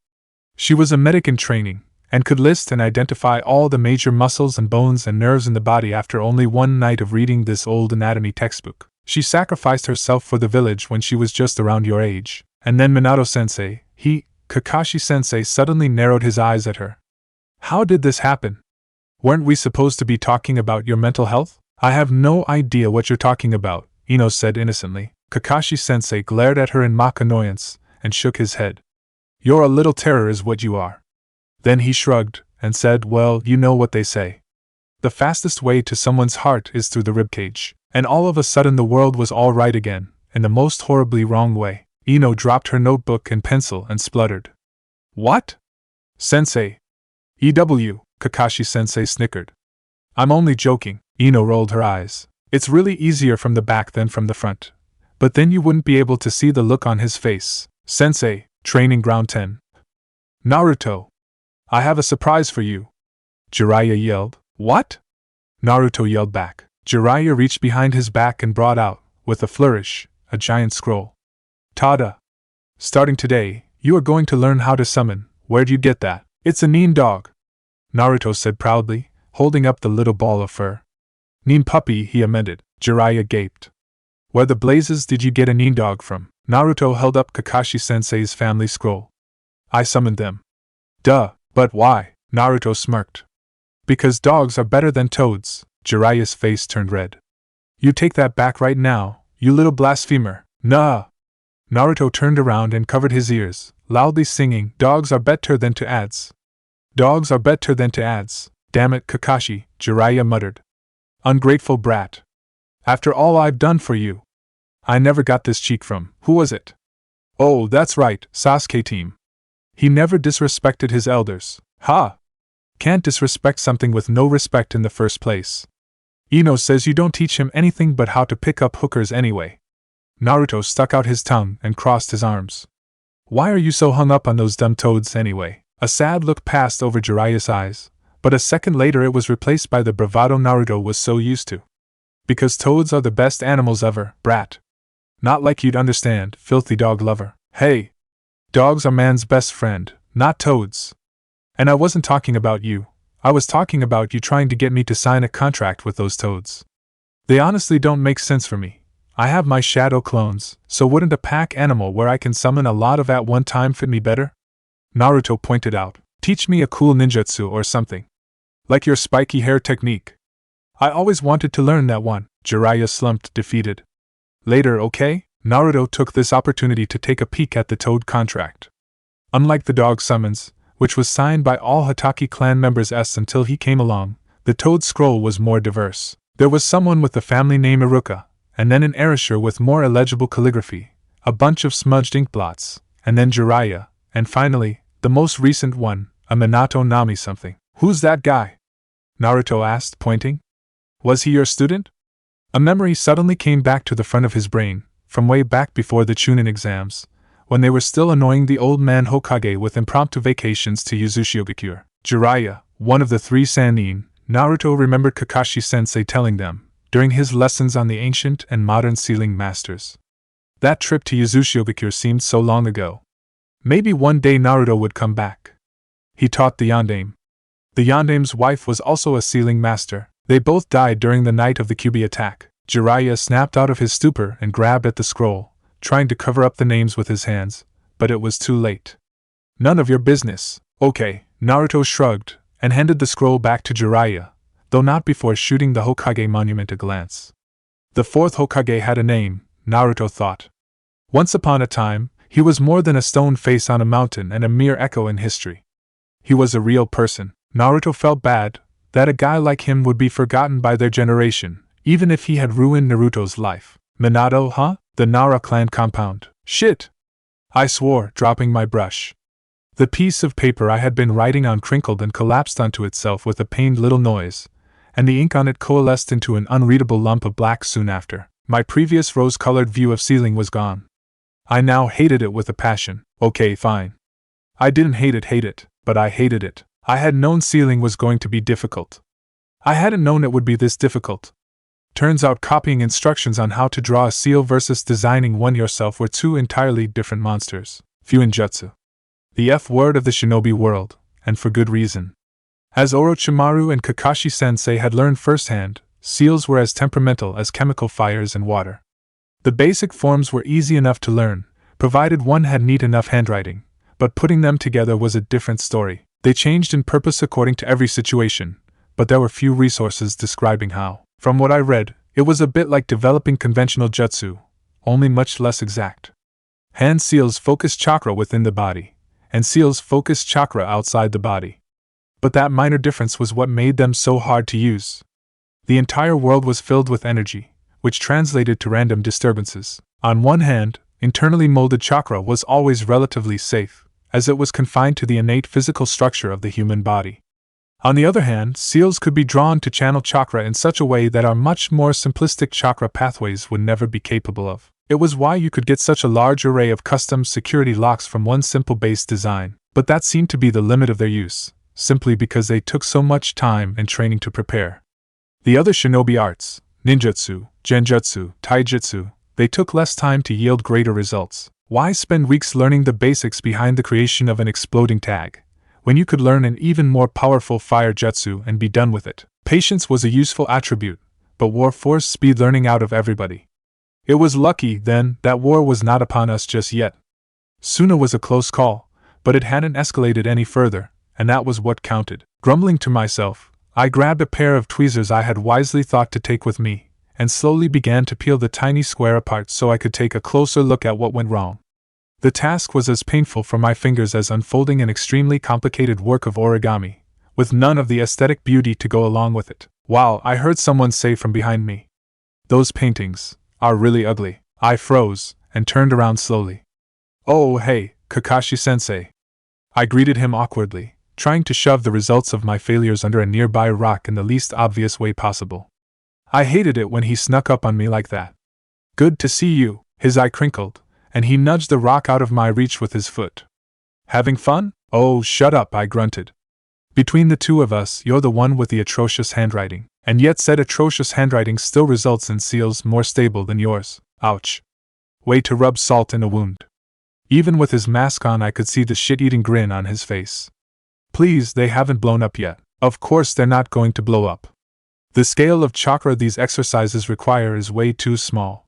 She was a medic in training, and could list and identify all the major muscles and bones and nerves in the body after only one night of reading this old anatomy textbook. She sacrificed herself for the village when she was just around your age. And then Minato-sensei, Kakashi-sensei suddenly narrowed his eyes at her. How did this happen? Weren't we supposed to be talking about your mental health? I have no idea what you're talking about, Ino said innocently. Kakashi-sensei glared at her in mock annoyance, and shook his head. You're a little terror is what you are. Then he shrugged, and said, well, you know what they say. The fastest way to someone's heart is through the ribcage. And all of a sudden the world was all right again, in the most horribly wrong way. Ino dropped her notebook and pencil and spluttered. What? Sensei. EW, Kakashi-sensei snickered. I'm only joking, Ino rolled her eyes. It's really easier from the back than from the front. But then you wouldn't be able to see the look on his face. Sensei, Training Ground 10. Naruto. I have a surprise for you. Jiraiya yelled. What? Naruto yelled back. Jiraiya reached behind his back and brought out, with a flourish, a giant scroll. Tada! Starting today, you are going to learn how to summon. Where'd you get that? It's a Nin dog, Naruto said proudly, holding up the little ball of fur. Nin puppy, he amended. Jiraiya gaped. Where the blazes did you get a Nin dog from? Naruto held up Kakashi-sensei's family scroll. I summoned them. Duh, but why? Naruto smirked. Because dogs are better than toads. Jiraiya's face turned red. You take that back right now, you little blasphemer. Nah! Naruto turned around and covered his ears, loudly singing, Dogs are better than to ads. Dogs are better than to ads. Damn it, Kakashi, Jiraiya muttered. Ungrateful brat. After all I've done for you. I never got this cheek from, who was it? Oh, that's right, Sasuke team. He never disrespected his elders. Ha! Can't disrespect something with no respect in the first place. Ino says you don't teach him anything but how to pick up hookers anyway. Naruto stuck out his tongue and crossed his arms. Why are you so hung up on those dumb toads anyway? A sad look passed over Jiraiya's eyes, but a second later it was replaced by the bravado Naruto was so used to. Because toads are the best animals ever, brat. Not like you'd understand, filthy dog lover. Hey! Dogs are man's best friend, not toads. And I wasn't talking about you. I was talking about you trying to get me to sign a contract with those toads. They honestly don't make sense for me. I have my shadow clones, so wouldn't a pack animal where I can summon a lot of at one time fit me better? Naruto pointed out. Teach me a cool ninjutsu or something. Like your spiky hair technique. I always wanted to learn that one. Jiraiya slumped defeated. Later, okay? Naruto took this opportunity to take a peek at the toad contract. Unlike the dog summons, which was signed by all Hatake clan members until he came along, the toad scroll was more diverse. There was someone with the family name Iruka, and then an erasure with more illegible calligraphy, a bunch of smudged ink blots, and then Jiraiya, and finally, the most recent one, a Minato Nami something. Who's that guy? Naruto asked, pointing. Was he your student? A memory suddenly came back to the front of his brain, from way back before the Chunin exams, when they were still annoying the old man Hokage with impromptu vacations to Uzushiogakure. Jiraiya, one of the three Sannin, Naruto remembered Kakashi-sensei telling them, during his lessons on the ancient and modern sealing masters. That trip to Uzushiogakure seemed so long ago. Maybe one day Naruto would come back. He taught the Yondaime. The Yondaime's wife was also a sealing master. They both died during the night of the Kyuubi attack. Jiraiya snapped out of his stupor and grabbed at the scroll, trying to cover up the names with his hands, but it was too late. None of your business. Okay, Naruto shrugged, and handed the scroll back to Jiraiya, though not before shooting the Hokage monument a glance. The fourth Hokage had a name, Naruto thought. Once upon a time, he was more than a stone face on a mountain and a mere echo in history. He was a real person. Naruto felt bad that a guy like him would be forgotten by their generation, even if he had ruined Naruto's life. Minato, huh? The Nara clan compound. Shit! I swore, dropping my brush. The piece of paper I had been writing on crinkled and collapsed onto itself with a pained little noise, and the ink on it coalesced into an unreadable lump of black soon after. My previous rose-colored view of sealing was gone. I now hated it with a passion. Okay, fine. I didn't hate it, but I hated it. I had known sealing was going to be difficult. I hadn't known it would be this difficult. Turns out copying instructions on how to draw a seal versus designing one yourself were two entirely different monsters. Fuinjutsu. The F word of the shinobi world, and for good reason. As Orochimaru and Kakashi sensei had learned firsthand, seals were as temperamental as chemical fires and water. The basic forms were easy enough to learn, provided one had neat enough handwriting, but putting them together was a different story. They changed in purpose according to every situation, but there were few resources describing how. From what I read, it was a bit like developing conventional jutsu, only much less exact. Hand seals focus chakra within the body, and seals focus chakra outside the body. But that minor difference was what made them so hard to use. The entire world was filled with energy, which translated to random disturbances. On one hand, internally molded chakra was always relatively safe, as it was confined to the innate physical structure of the human body. On the other hand, seals could be drawn to channel chakra in such a way that our much more simplistic chakra pathways would never be capable of. It was why you could get such a large array of custom security locks from one simple base design, but that seemed to be the limit of their use, simply because they took so much time and training to prepare. The other shinobi arts, ninjutsu, genjutsu, taijutsu, they took less time to yield greater results. Why spend weeks learning the basics behind the creation of an exploding tag, when you could learn an even more powerful fire jutsu and be done with it? Patience was a useful attribute, but war forced speed learning out of everybody. It was lucky, then, that war was not upon us just yet. Suna was a close call, but it hadn't escalated any further, and that was what counted. Grumbling to myself, I grabbed a pair of tweezers I had wisely thought to take with me, and slowly began to peel the tiny square apart so I could take a closer look at what went wrong. The task was as painful for my fingers as unfolding an extremely complicated work of origami, with none of the aesthetic beauty to go along with it. Wow, I heard someone say from behind me. Those paintings are really ugly. I froze, and turned around slowly. Oh, hey, Kakashi-sensei. I greeted him awkwardly, trying to shove the results of my failures under a nearby rock in the least obvious way possible. I hated it when he snuck up on me like that. Good to see you. His eye crinkled, and he nudged the rock out of my reach with his foot. Having fun? Oh, shut up, I grunted. Between the two of us, you're the one with the atrocious handwriting, and yet said atrocious handwriting still results in seals more stable than yours. Ouch. Way to rub salt in a wound. Even with his mask on, I could see the shit-eating grin on his face. Please, they haven't blown up yet. Of course they're not going to blow up. The scale of chakra these exercises require is way too small.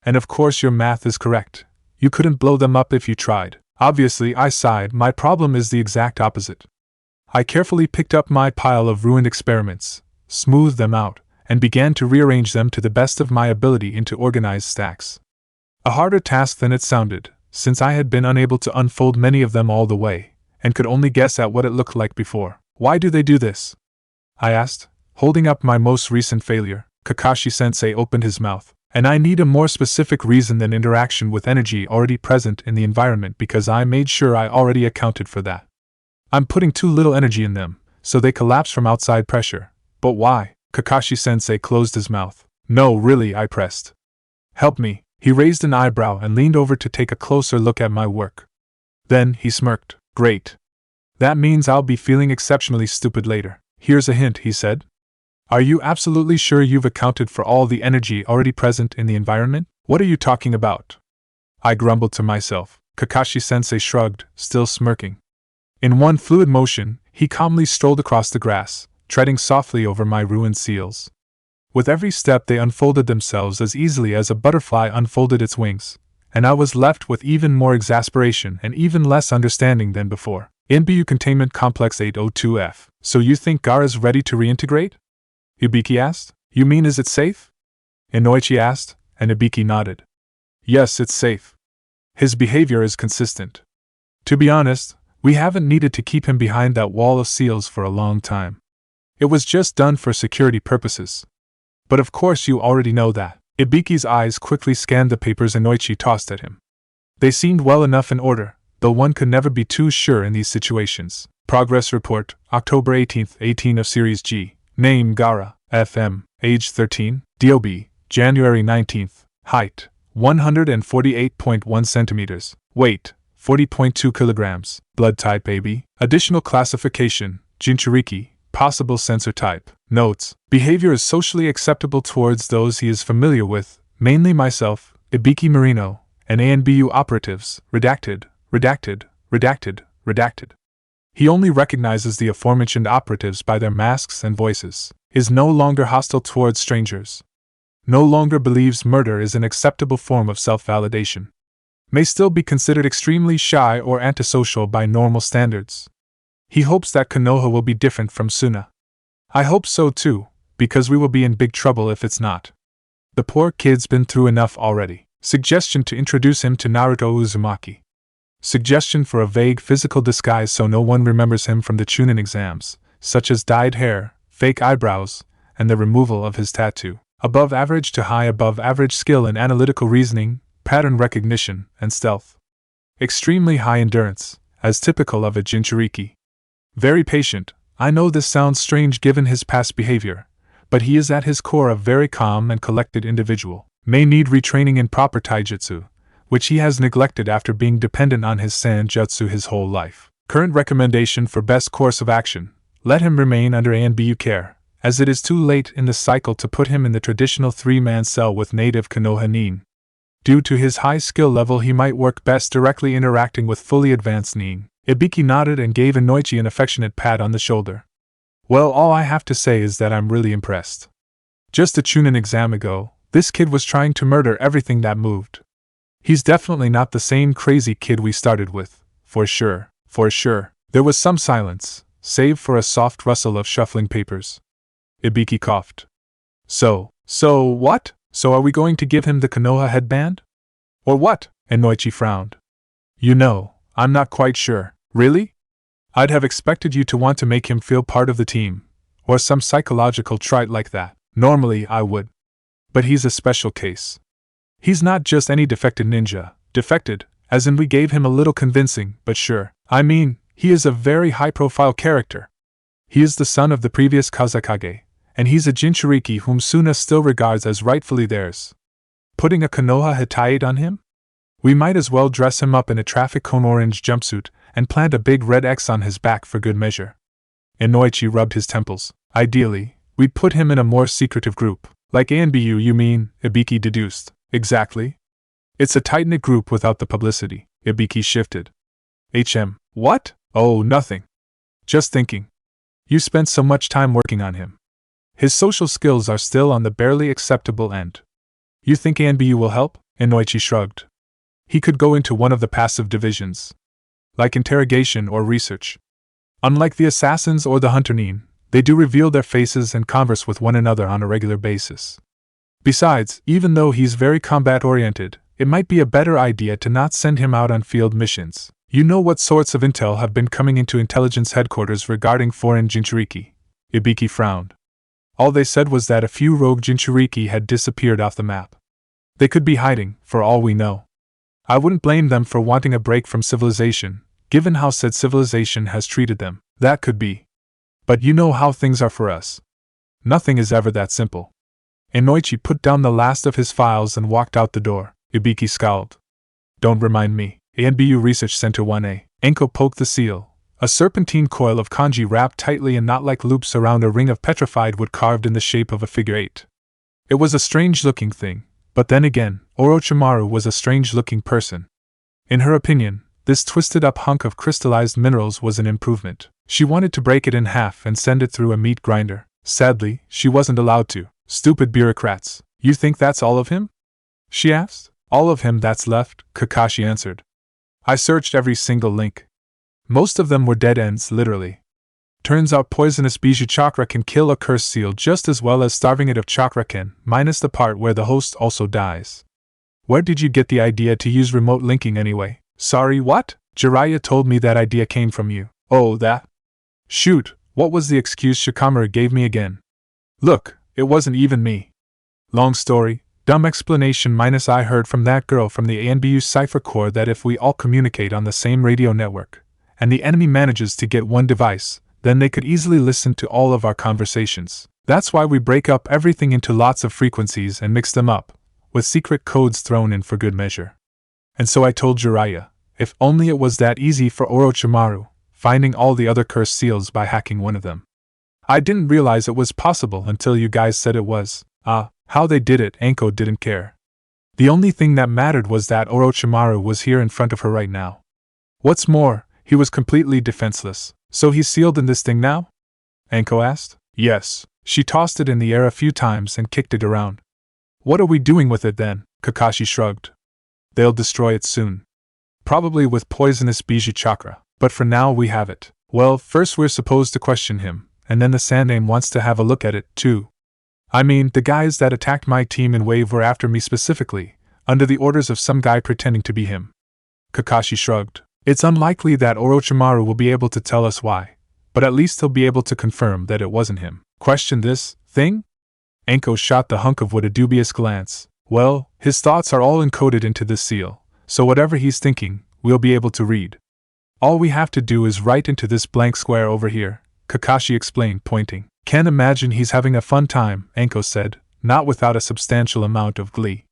And of course your math is correct. You couldn't blow them up if you tried. Obviously, I sighed, my problem is the exact opposite. I carefully picked up my pile of ruined experiments, smoothed them out, and began to rearrange them to the best of my ability into organized stacks. A harder task than it sounded, since I had been unable to unfold many of them all the way, and could only guess at what it looked like before. Why do they do this? I asked, holding up my most recent failure. Kakashi-sensei opened his mouth. And I need a more specific reason than interaction with energy already present in the environment, because I made sure I already accounted for that. I'm putting too little energy in them, so they collapse from outside pressure. But why? Kakashi-sensei closed his mouth. No, really, I pressed. Help me. He raised an eyebrow and leaned over to take a closer look at my work. Then he smirked. Great. That means I'll be feeling exceptionally stupid later. Here's a hint, he said. Are you absolutely sure you've accounted for all the energy already present in the environment? What are you talking about? I grumbled to myself. Kakashi-sensei shrugged, still smirking. In one fluid motion, he calmly strolled across the grass, treading softly over my ruined seals. With every step they unfolded themselves as easily as a butterfly unfolded its wings, and I was left with even more exasperation and even less understanding than before. NBU Containment Complex 802F. So you think Gaara's ready to reintegrate? Ibiki asked. You mean is it safe? Inoichi asked, and Ibiki nodded. Yes, it's safe. His behavior is consistent. To be honest, we haven't needed to keep him behind that wall of seals for a long time. It was just done for security purposes. But of course you already know that. Ibiki's eyes quickly scanned the papers Inoichi tossed at him. They seemed well enough in order, though one could never be too sure in these situations. Progress Report, October 18th, 18 of Series G. Name Gaara. FM, age 13, DOB, January 19th, height, 148.1 centimeters, weight, 40.2 kilograms, blood type AB, additional classification, Jinchuriki, possible sensor type. Notes: behavior is socially acceptable towards those he is familiar with, mainly myself, Ibiki Marino, and ANBU operatives, redacted, redacted, redacted, redacted. He only recognizes the aforementioned operatives by their masks and voices, is no longer hostile towards strangers, no longer believes murder is an acceptable form of self-validation, may still be considered extremely shy or antisocial by normal standards. He hopes that Konoha will be different from Suna. I hope so too, because we will be in big trouble if it's not. The poor kid's been through enough already. Suggestion to introduce him to Naruto Uzumaki. Suggestion for a vague physical disguise so no one remembers him from the Chunin exams, such as dyed hair, fake eyebrows, and the removal of his tattoo. Above average to high above average skill in analytical reasoning, pattern recognition, and stealth. Extremely high endurance, as typical of a Jinchuriki. Very patient. I know this sounds strange given his past behavior, but he is at his core a very calm and collected individual. May need retraining in proper taijutsu, which he has neglected after being dependent on his sanjutsu his whole life. Current recommendation for best course of action: let him remain under ANBU care, as it is too late in the cycle to put him in the traditional 3-man cell with native Konoha nin. Due to his high skill level he might work best directly interacting with fully advanced nin. Ibiki nodded and gave Inoichi an affectionate pat on the shoulder. Well, all I have to say is that I'm really impressed. Just a Chunin exam ago, this kid was trying to murder everything that moved. He's definitely not the same crazy kid we started with, for sure, for sure. There was some silence, save for a soft rustle of shuffling papers. Ibiki coughed. So what? So are we going to give him the Konoha headband? Or what? Inoichi frowned. You know, I'm not quite sure. Really? I'd have expected you to want to make him feel part of the team, or some psychological trait like that. Normally I would. But he's a special case. He's not just any defected ninja, defected, as in we gave him a little convincing, but sure. I mean, he is a very high-profile character. He is the son of the previous Kazakage, and he's a Jinchuriki whom Suna still regards as rightfully theirs. Putting a Konoha Hittite on him? We might as well dress him up in a traffic cone orange jumpsuit and plant a big red X on his back for good measure. Inoichi rubbed his temples. Ideally, we'd put him in a more secretive group. Like ANBU, you mean? Ibiki deduced. Exactly. It's a tight-knit group without the publicity. Ibiki shifted. What? Oh, nothing. Just thinking. You spent so much time working on him. His social skills are still on the barely acceptable end. You think ANBU will help? Inoichi shrugged. He could go into one of the passive divisions, like interrogation or research. Unlike the assassins or the hunter nin, they do reveal their faces and converse with one another on a regular basis. Besides, even though he's very combat-oriented, it might be a better idea to not send him out on field missions. You know what sorts of intel have been coming into intelligence headquarters regarding foreign Jinchuriki? Ibiki frowned. All they said was that a few rogue Jinchuriki had disappeared off the map. They could be hiding, for all we know. I wouldn't blame them for wanting a break from civilization, given how said civilization has treated them. That could be. But you know how things are for us. Nothing is ever that simple. Inoichi put down the last of his files and walked out the door. Ibiki scowled. Don't remind me. ANBU Research Center 1A. Enko poked the seal. A serpentine coil of kanji wrapped tightly in knot-like loops around a ring of petrified wood carved in the shape of a figure 8. It was a strange-looking thing, but then again, Orochimaru was a strange-looking person. In her opinion, this twisted-up hunk of crystallized minerals was an improvement. She wanted to break it in half and send it through a meat grinder. Sadly, she wasn't allowed to. Stupid bureaucrats. You think that's all of him? She asked. All of him that's left, Kakashi answered. I searched every single link. Most of them were dead ends, literally. Turns out poisonous Bijou chakra can kill a cursed seal just as well as starving it of chakra can, minus the part where the host also dies. Where did you get the idea to use remote linking anyway? Sorry, what? Jiraiya told me that idea came from you. Oh, that? Shoot, what was the excuse Shikamaru gave me again? Look, it wasn't even me. Long story, dumb explanation minus I heard from that girl from the ANBU Cipher Corps that if we all communicate on the same radio network, and the enemy manages to get one device, then they could easily listen to all of our conversations. That's why we break up everything into lots of frequencies and mix them up, with secret codes thrown in for good measure. And so I told Jiraiya, if only it was that easy for Orochimaru, finding all the other cursed seals by hacking one of them. I didn't realize it was possible until you guys said it was. How they did it, Anko didn't care. The only thing that mattered was that Orochimaru was here in front of her right now. What's more, he was completely defenseless. So he's sealed in this thing now? Anko asked. Yes. She tossed it in the air a few times and kicked it around. What are we doing with it then? Kakashi shrugged. They'll destroy it soon. Probably with poisonous Biju chakra, but for now we have it. Well, first we're supposed to question him, and then the Sandaime wants to have a look at it, too. I mean, the guys that attacked my team in Wave were after me specifically, under the orders of some guy pretending to be him. Kakashi shrugged. It's unlikely that Orochimaru will be able to tell us why, but at least he'll be able to confirm that it wasn't him. Question this thing? Anko shot the hunk of wood a dubious glance. Well, his thoughts are all encoded into this seal, so whatever he's thinking, we'll be able to read. All we have to do is write into this blank square over here, Kakashi explained, pointing. Can't imagine he's having a fun time, Anko said, not without a substantial amount of glee.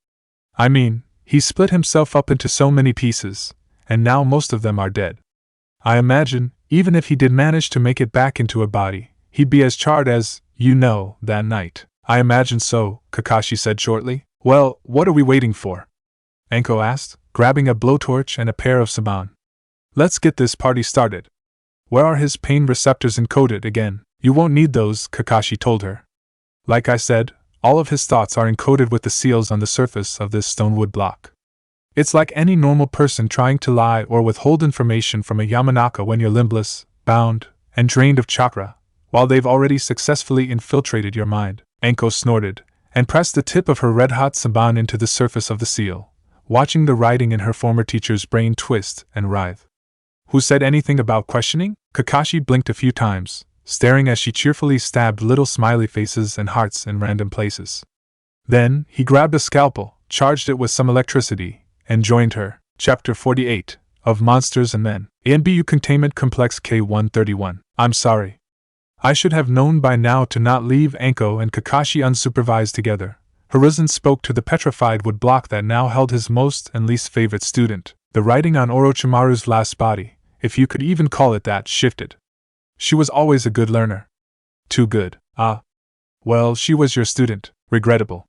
I mean, he split himself up into so many pieces, and now most of them are dead. I imagine, even if he did manage to make it back into a body, he'd be as charred as, that night. I imagine so, Kakashi said shortly. Well, what are we waiting for? Anko asked, grabbing a blowtorch and a pair of saban. Let's get this party started. Where are his pain receptors encoded again? You won't need those, Kakashi told her. Like I said, all of his thoughts are encoded with the seals on the surface of this stone wood block. It's like any normal person trying to lie or withhold information from a Yamanaka when you're limbless, bound, and drained of chakra, while they've already successfully infiltrated your mind. Anko snorted, and pressed the tip of her red-hot saban into the surface of the seal, watching the writing in her former teacher's brain twist and writhe. Who said anything about questioning? Kakashi blinked a few times, staring as she cheerfully stabbed little smiley faces and hearts in random places. Then, he grabbed a scalpel, charged it with some electricity, and joined her. Chapter 48, of Monsters and Men. ANBU Containment Complex K-131. I'm sorry. I should have known by now to not leave Anko and Kakashi unsupervised together. Hiruzen spoke to the petrified wood block that now held his most and least favorite student. The writing on Orochimaru's last body, if you could even call it that, shifted. She was always a good learner. Too good. Well, she was your student. Regrettable.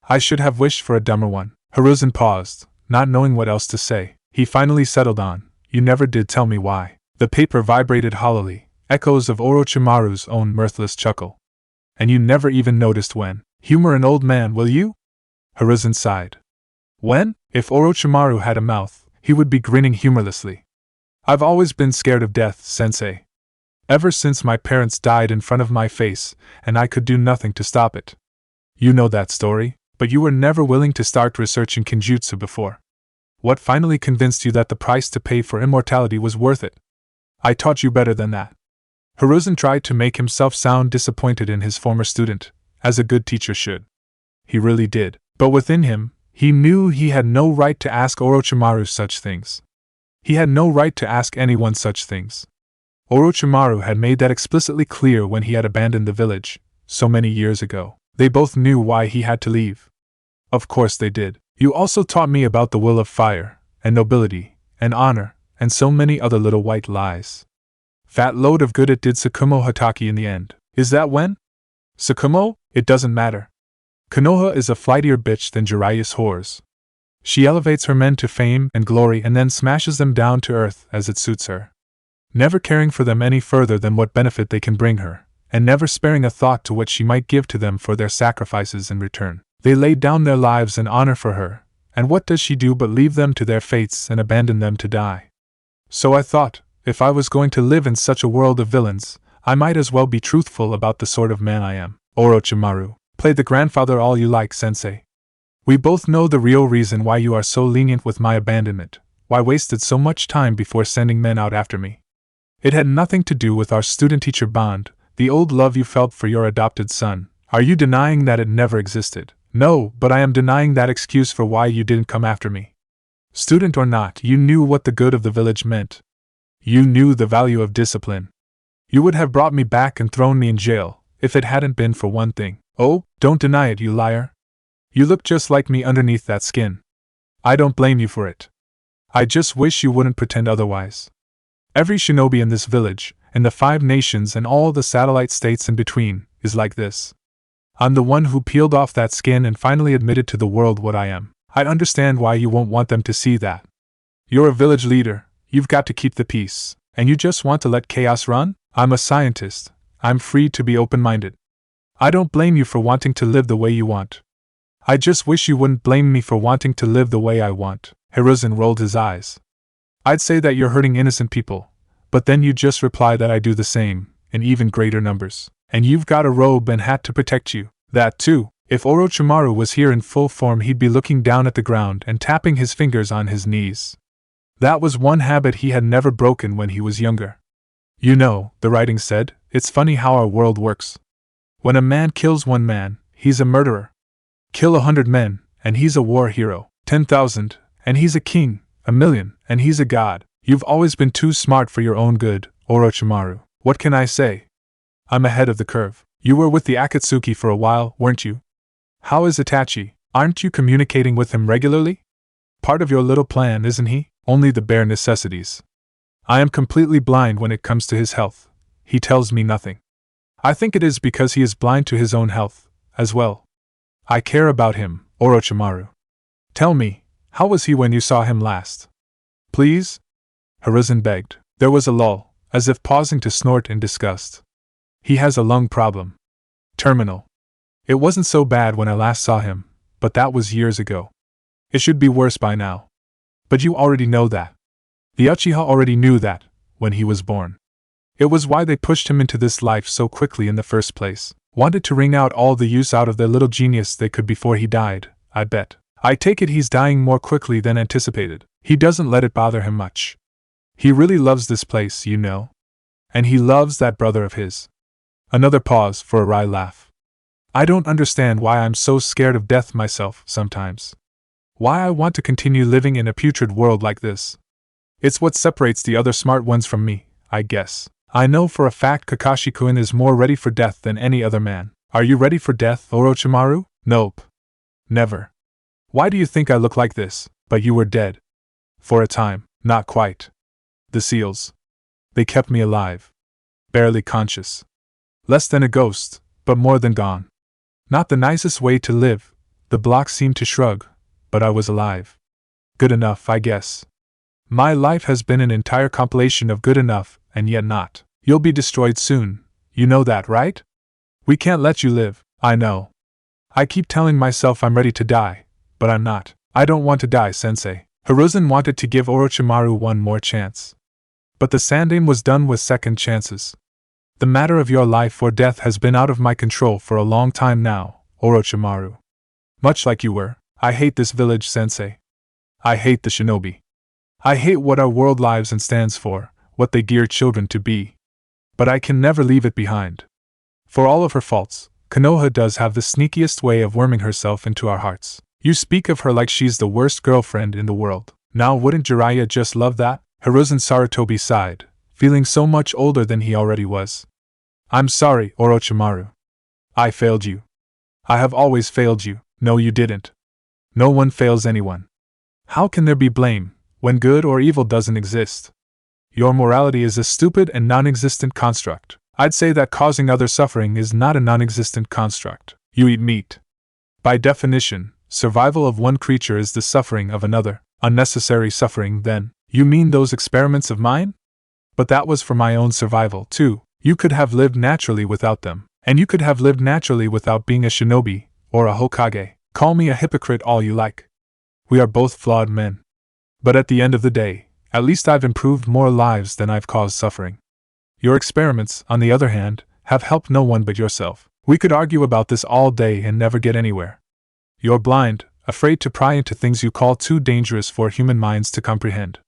I should have wished for a dumber one. Hiruzen paused, not knowing what else to say. He finally settled on, you never did tell me why. The paper vibrated hollowly, echoes of Orochimaru's own mirthless chuckle. And you never even noticed when. Humor an old man, will you? Hiruzen sighed. When? If Orochimaru had a mouth, he would be grinning humorlessly. I've always been scared of death, sensei. Ever since my parents died in front of my face, and I could do nothing to stop it. You know that story, but you were never willing to start researching Kinjutsu before. What finally convinced you that the price to pay for immortality was worth it? I taught you better than that. Hiruzen tried to make himself sound disappointed in his former student, as a good teacher should. He really did, but within him, he knew he had no right to ask Orochimaru such things. He had no right to ask anyone such things. Orochimaru had made that explicitly clear when he had abandoned the village, so many years ago. They both knew why he had to leave. Of course they did. You also taught me about the will of fire, and nobility, and honor, and so many other little white lies. Fat load of good it did Tsukumo Hatake in the end. Is that when? Tsukumo? It doesn't matter. Konoha is a flightier bitch than Jiraiya's whores. She elevates her men to fame and glory and then smashes them down to earth as it suits her. Never caring for them any further than what benefit they can bring her, and never sparing a thought to what she might give to them for their sacrifices in return. They laid down their lives in honor for her, and what does she do but leave them to their fates and abandon them to die? So I thought, if I was going to live in such a world of villains, I might as well be truthful about the sort of man I am. Orochimaru, play the grandfather all you like, sensei. We both know the real reason why you are so lenient with my abandonment, why wasted so much time before sending men out after me. It had nothing to do with our student-teacher bond, the old love you felt for your adopted son. Are you denying that it never existed? No, but I am denying that excuse for why you didn't come after me. Student or not, you knew what the good of the village meant. You knew the value of discipline. You would have brought me back and thrown me in jail, if it hadn't been for one thing. Oh, don't deny it, you liar. You look just like me underneath that skin. I don't blame you for it. I just wish you wouldn't pretend otherwise. Every shinobi in this village, in the 5 nations and all the satellite states in between, is like this. I'm the one who peeled off that skin and finally admitted to the world what I am. I understand why you won't want them to see that. You're a village leader, you've got to keep the peace, and you just want to let chaos run? I'm a scientist, I'm free to be open-minded. I don't blame you for wanting to live the way you want. I just wish you wouldn't blame me for wanting to live the way I want. Hiruzen rolled his eyes. I'd say that you're hurting innocent people, but then you just reply that I do the same, in even greater numbers. And you've got a robe and hat to protect you. That too. If Orochimaru was here in full form, he'd be looking down at the ground and tapping his fingers on his knees. That was one habit he had never broken when he was younger. You know, the writing said, it's funny how our world works. When a man kills one man, he's a murderer. Kill 100 men, and he's a war hero. 10,000, and he's a king. 1,000,000, and he's a god. You've always been too smart for your own good, Orochimaru. What can I say? I'm ahead of the curve. You were with the Akatsuki for a while, weren't you? How is Itachi? Aren't you communicating with him regularly? Part of your little plan, isn't he? Only the bare necessities. I am completely blind when it comes to his health. He tells me nothing. I think it is because he is blind to his own health, as well. I care about him, Orochimaru. Tell me, how was he when you saw him last? Please? Hiruzen begged. There was a lull, as if pausing to snort in disgust. He has a lung problem. Terminal. It wasn't so bad when I last saw him, but that was years ago. It should be worse by now. But you already know that. The Uchiha already knew that, when he was born. It was why they pushed him into this life so quickly in the first place. Wanted to wring out all the use out of their little genius they could before he died, I bet. I take it he's dying more quickly than anticipated. He doesn't let it bother him much. He really loves this place, you know. And he loves that brother of his. Another pause for a wry laugh. I don't understand why I'm so scared of death myself sometimes. Why I want to continue living in a putrid world like this. It's what separates the other smart ones from me, I guess. I know for a fact Kakashi-kun is more ready for death than any other man. Are you ready for death, Orochimaru? Nope. Never. Why do you think I look like this? But you were dead. For a time, not quite. The seals. They kept me alive. Barely conscious. Less than a ghost, but more than gone. Not the nicest way to live, the block seemed to shrug, but I was alive. Good enough, I guess. My life has been an entire compilation of good enough, and yet not. You'll be destroyed soon, you know that, right? We can't let you live, I know. I keep telling myself I'm ready to die, but I'm not. I don't want to die, sensei. Hiruzen wanted to give Orochimaru one more chance. But the Sandaime was done with second chances. The matter of your life or death has been out of my control for a long time now, Orochimaru. Much like you were. I hate this village, sensei. I hate the shinobi. I hate what our world lives and stands for, what they gear children to be. But I can never leave it behind. For all of her faults, Konoha does have the sneakiest way of worming herself into our hearts. You speak of her like she's the worst girlfriend in the world. Now wouldn't Jiraiya just love that? Hiruzen Sarutobi sighed, feeling so much older than he already was. I'm sorry, Orochimaru. I failed you. I have always failed you. No, you didn't. No one fails anyone. How can there be blame, when good or evil doesn't exist? Your morality is a stupid and non-existent construct. I'd say that causing other suffering is not a non-existent construct. You eat meat. By definition, survival of one creature is the suffering of another. Unnecessary suffering, then. You mean those experiments of mine? But that was for my own survival, too. You could have lived naturally without them. And you could have lived naturally without being a shinobi, or a Hokage. Call me a hypocrite all you like. We are both flawed men. But at the end of the day, at least I've improved more lives than I've caused suffering. Your experiments, on the other hand, have helped no one but yourself. We could argue about this all day and never get anywhere. You're blind, afraid to pry into things you call too dangerous for human minds to comprehend.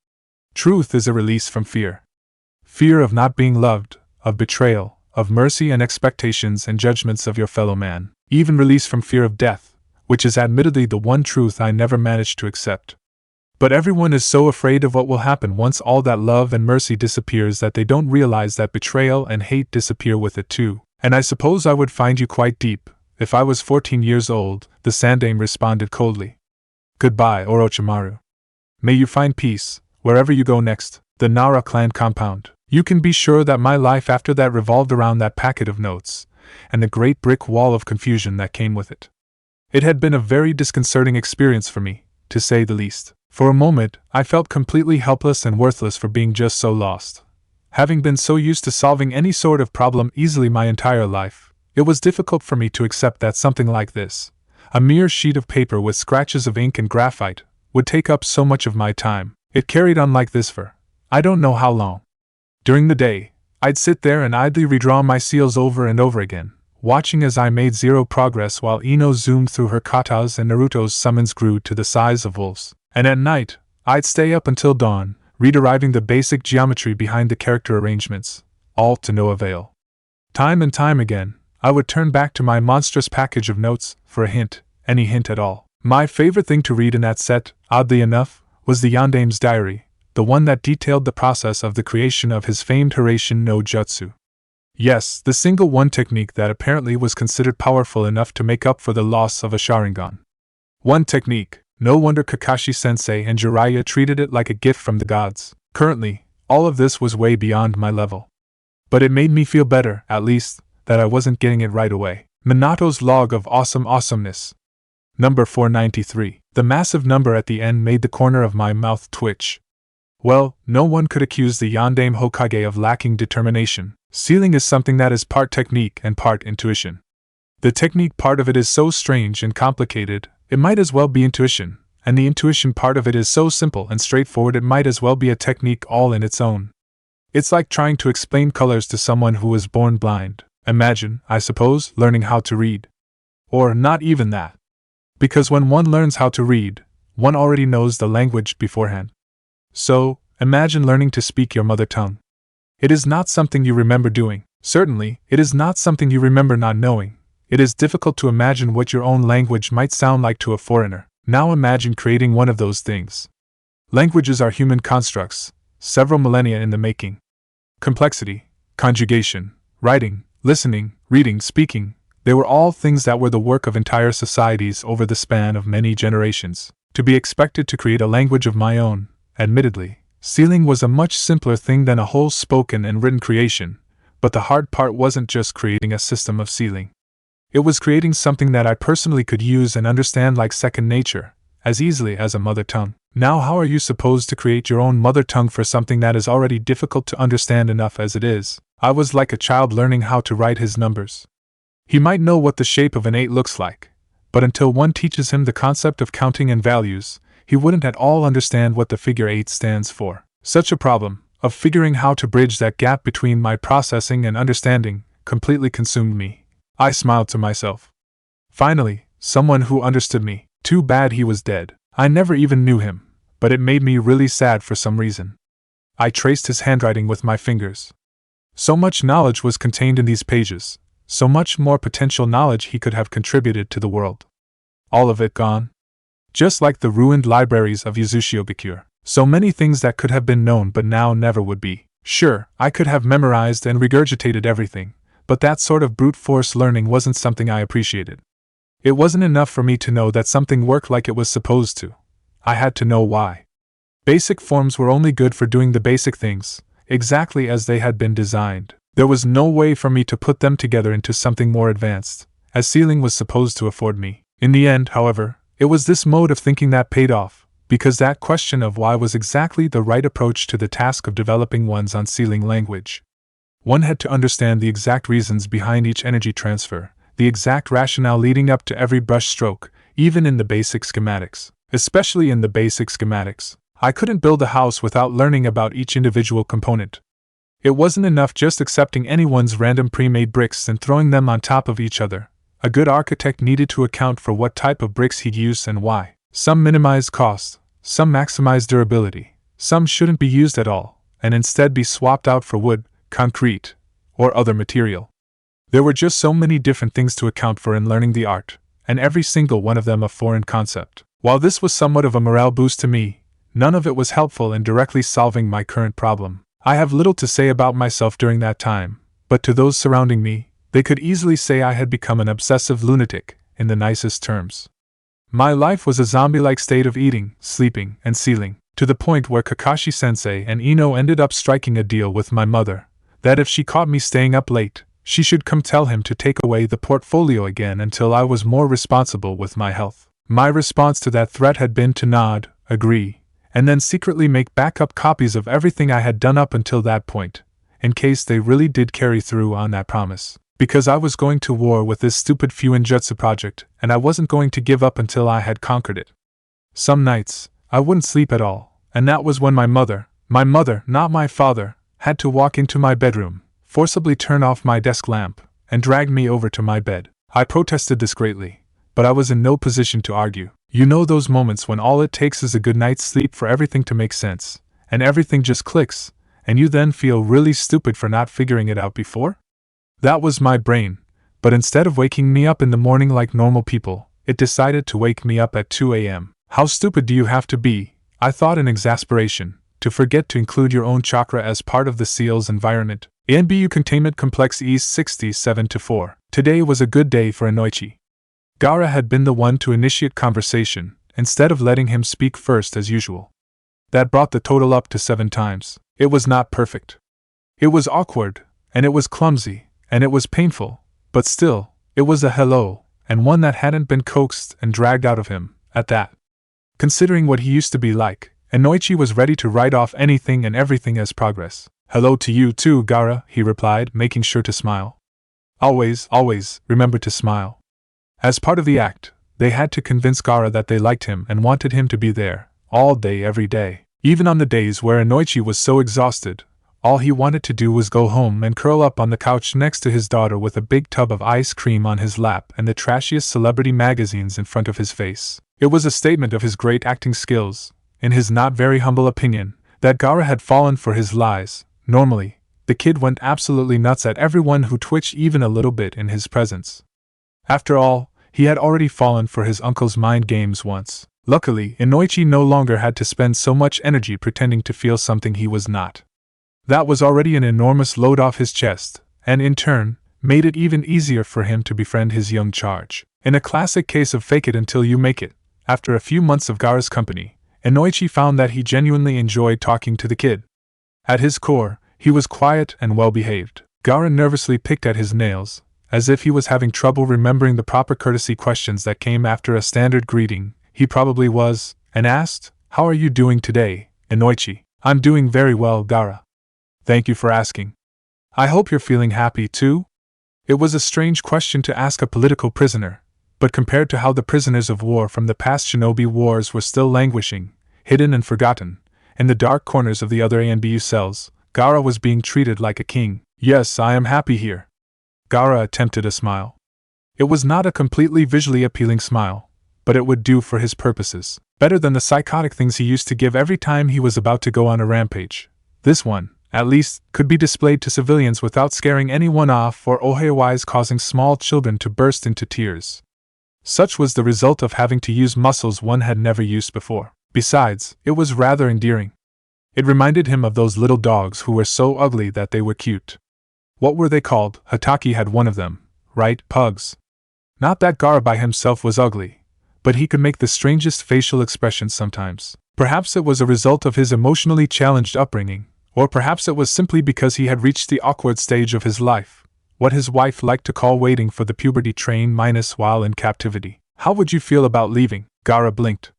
Truth is a release from fear. Fear of not being loved, of betrayal, of mercy and expectations and judgments of your fellow man. Even release from fear of death, which is admittedly the one truth I never managed to accept. But everyone is so afraid of what will happen once all that love and mercy disappears that they don't realize that betrayal and hate disappear with it too. And I suppose I would find you quite deep, if I was 14 years old, the Sandaime responded coldly. Goodbye, Orochimaru. May you find peace, wherever you go next, the Nara clan compound. You can be sure that my life after that revolved around that packet of notes, and the great brick wall of confusion that came with it. It had been a very disconcerting experience for me, to say the least. For a moment, I felt completely helpless and worthless for being just so lost. Having been so used to solving any sort of problem easily my entire life, it was difficult for me to accept that something like this, a mere sheet of paper with scratches of ink and graphite, would take up so much of my time. It carried on like this for, I don't know how long. During the day, I'd sit there and idly redraw my seals over and over again, watching as I made zero progress while Ino zoomed through her katas and Naruto's summons grew to the size of wolves. And at night, I'd stay up until dawn, rederiving the basic geometry behind the character arrangements, all to no avail. Time and time again, I would turn back to my monstrous package of notes for a hint, any hint at all. My favorite thing to read in that set, oddly enough, was the Yandaime's diary, the one that detailed the process of the creation of his famed Hiraishin no Jutsu. Yes, the single one technique that apparently was considered powerful enough to make up for the loss of a Sharingan. One technique. No wonder Kakashi-sensei and Jiraiya treated it like a gift from the gods. Currently, all of this was way beyond my level. But it made me feel better, at least, that I wasn't getting it right away. Minato's log of awesomeness. Number 493. The massive number at the end made the corner of my mouth twitch. Well, no one could accuse the Yandaime Hokage of lacking determination. Sealing is something that is part technique and part intuition. The technique part of it is so strange and complicated, it might as well be intuition, and the intuition part of it is so simple and straightforward it might as well be a technique all in its own. It's like trying to explain colors to someone who was born blind. Imagine, I suppose, learning how to read. Or not even that. Because when one learns how to read, one already knows the language beforehand. So, imagine learning to speak your mother tongue. It is not something you remember doing. Certainly, it is not something you remember not knowing. It is difficult to imagine what your own language might sound like to a foreigner. Now imagine creating one of those things. Languages are human constructs, several millennia in the making. Complexity, conjugation, writing, listening, reading, speaking, they were all things that were the work of entire societies over the span of many generations. To be expected to create a language of my own, admittedly, sealing was a much simpler thing than a whole spoken and written creation, but the hard part wasn't just creating a system of sealing. It was creating something that I personally could use and understand like second nature, as easily as a mother tongue. Now how are you supposed to create your own mother tongue for something that is already difficult to understand enough as it is? I was like a child learning how to write his numbers. He might know what the shape of an 8 looks like, but until one teaches him the concept of counting and values, he wouldn't at all understand what the figure 8 stands for. Such a problem, of figuring how to bridge that gap between my processing and understanding, completely consumed me. I smiled to myself. Finally, someone who understood me. Too bad he was dead. I never even knew him, but it made me really sad for some reason. I traced his handwriting with my fingers. So much knowledge was contained in these pages, so much more potential knowledge he could have contributed to the world. All of it gone. Just like the ruined libraries of Yuzushiogakure. So many things that could have been known but now never would be. Sure, I could have memorized and regurgitated everything, but that sort of brute force learning wasn't something I appreciated. It wasn't enough for me to know that something worked like it was supposed to. I had to know why. Basic forms were only good for doing the basic things, exactly as they had been designed. There was no way for me to put them together into something more advanced, as sealing was supposed to afford me. In the end, however, it was this mode of thinking that paid off, because that question of why was exactly the right approach to the task of developing one's unsealing language. One had to understand the exact reasons behind each energy transfer, the exact rationale leading up to every brush stroke, even in the basic schematics. Especially in the basic schematics. I couldn't build a house without learning about each individual component. It wasn't enough just accepting anyone's random pre-made bricks and throwing them on top of each other. A good architect needed to account for what type of bricks he'd use and why. Some minimize cost, some maximize durability, some shouldn't be used at all, and instead be swapped out for wood, concrete, or other material. There were just so many different things to account for in learning the art, and every single one of them a foreign concept. While this was somewhat of a morale boost to me, none of it was helpful in directly solving my current problem. I have little to say about myself during that time, but to those surrounding me, They could easily say I had become an obsessive lunatic, in the nicest terms. My life was a zombie-like state of eating, sleeping, and sealing, to the point where Kakashi-sensei and Ino ended up striking a deal with my mother, that if she caught me staying up late, she should come tell him to take away the portfolio again until I was more responsible with my health. My response to that threat had been to nod, agree, and then secretly make backup copies of everything I had done up until that point, in case they really did carry through on that promise. Because I was going to war with this stupid Fuinjutsu project, and I wasn't going to give up until I had conquered it. Some nights, I wouldn't sleep at all, and that was when my mother, not my father, had to walk into my bedroom, forcibly turn off my desk lamp, and drag me over to my bed. I protested this greatly, but I was in no position to argue. You know those moments when all it takes is a good night's sleep for everything to make sense, and everything just clicks, and you then feel really stupid for not figuring it out before? That was my brain, but instead of waking me up in the morning like normal people, it decided to wake me up at 2 a.m. How stupid do you have to be, I thought in exasperation, to forget to include your own chakra as part of the seal's environment? NBU Containment Complex East 67-4. Today was a good day for Inoichi. Gaara had been the one to initiate conversation, instead of letting him speak first as usual. That brought the total up to 7 times. It was not perfect. It was awkward, and it was clumsy, and it was painful, but still, it was a hello, and one that hadn't been coaxed and dragged out of him, at that. Considering what he used to be like, Inoichi was ready to write off anything and everything as progress. Hello to you too, Gaara, he replied, making sure to smile. Always, remember to smile. As part of the act, they had to convince Gaara that they liked him and wanted him to be there, all day every day. Even on the days where Inoichi was so exhausted, all he wanted to do was go home and curl up on the couch next to his daughter with a big tub of ice cream on his lap and the trashiest celebrity magazines in front of his face. It was a statement of his great acting skills, in his not very humble opinion, that Gaara had fallen for his lies. Normally, the kid went absolutely nuts at everyone who twitched even a little bit in his presence. After all, he had already fallen for his uncle's mind games once. Luckily, Inoichi no longer had to spend so much energy pretending to feel something he was not. That was already an enormous load off his chest, and in turn, made it even easier for him to befriend his young charge. In a classic case of fake it until you make it, after a few months of Gaara's company, Inoichi found that he genuinely enjoyed talking to the kid. At his core, he was quiet and well-behaved. Gaara nervously picked at his nails, as if he was having trouble remembering the proper courtesy questions that came after a standard greeting. He probably was, and asked, "How are you doing today, Inoichi?" "I'm doing very well, Gaara. Thank you for asking. I hope you're feeling happy too?" It was a strange question to ask a political prisoner, but compared to how the prisoners of war from the past shinobi wars were still languishing, hidden and forgotten, in the dark corners of the other ANBU cells, Gaara was being treated like a king. "Yes, I am happy here." Gaara attempted a smile. It was not a completely visually appealing smile, but it would do for his purposes. Better than the psychotic things he used to give every time he was about to go on a rampage. This one, at least, could be displayed to civilians without scaring anyone off or otherwise causing small children to burst into tears. Such was the result of having to use muscles one had never used before. Besides, it was rather endearing. It reminded him of those little dogs who were so ugly that they were cute. What were they called? Hataki had one of them, right? Pugs. Not that Gaara by himself was ugly, but he could make the strangest facial expressions sometimes. Perhaps it was a result of his emotionally challenged upbringing, or perhaps it was simply because he had reached the awkward stage of his life, what his wife liked to call waiting for the puberty train minus while in captivity. "How would you feel about leaving?" Gaara blinked.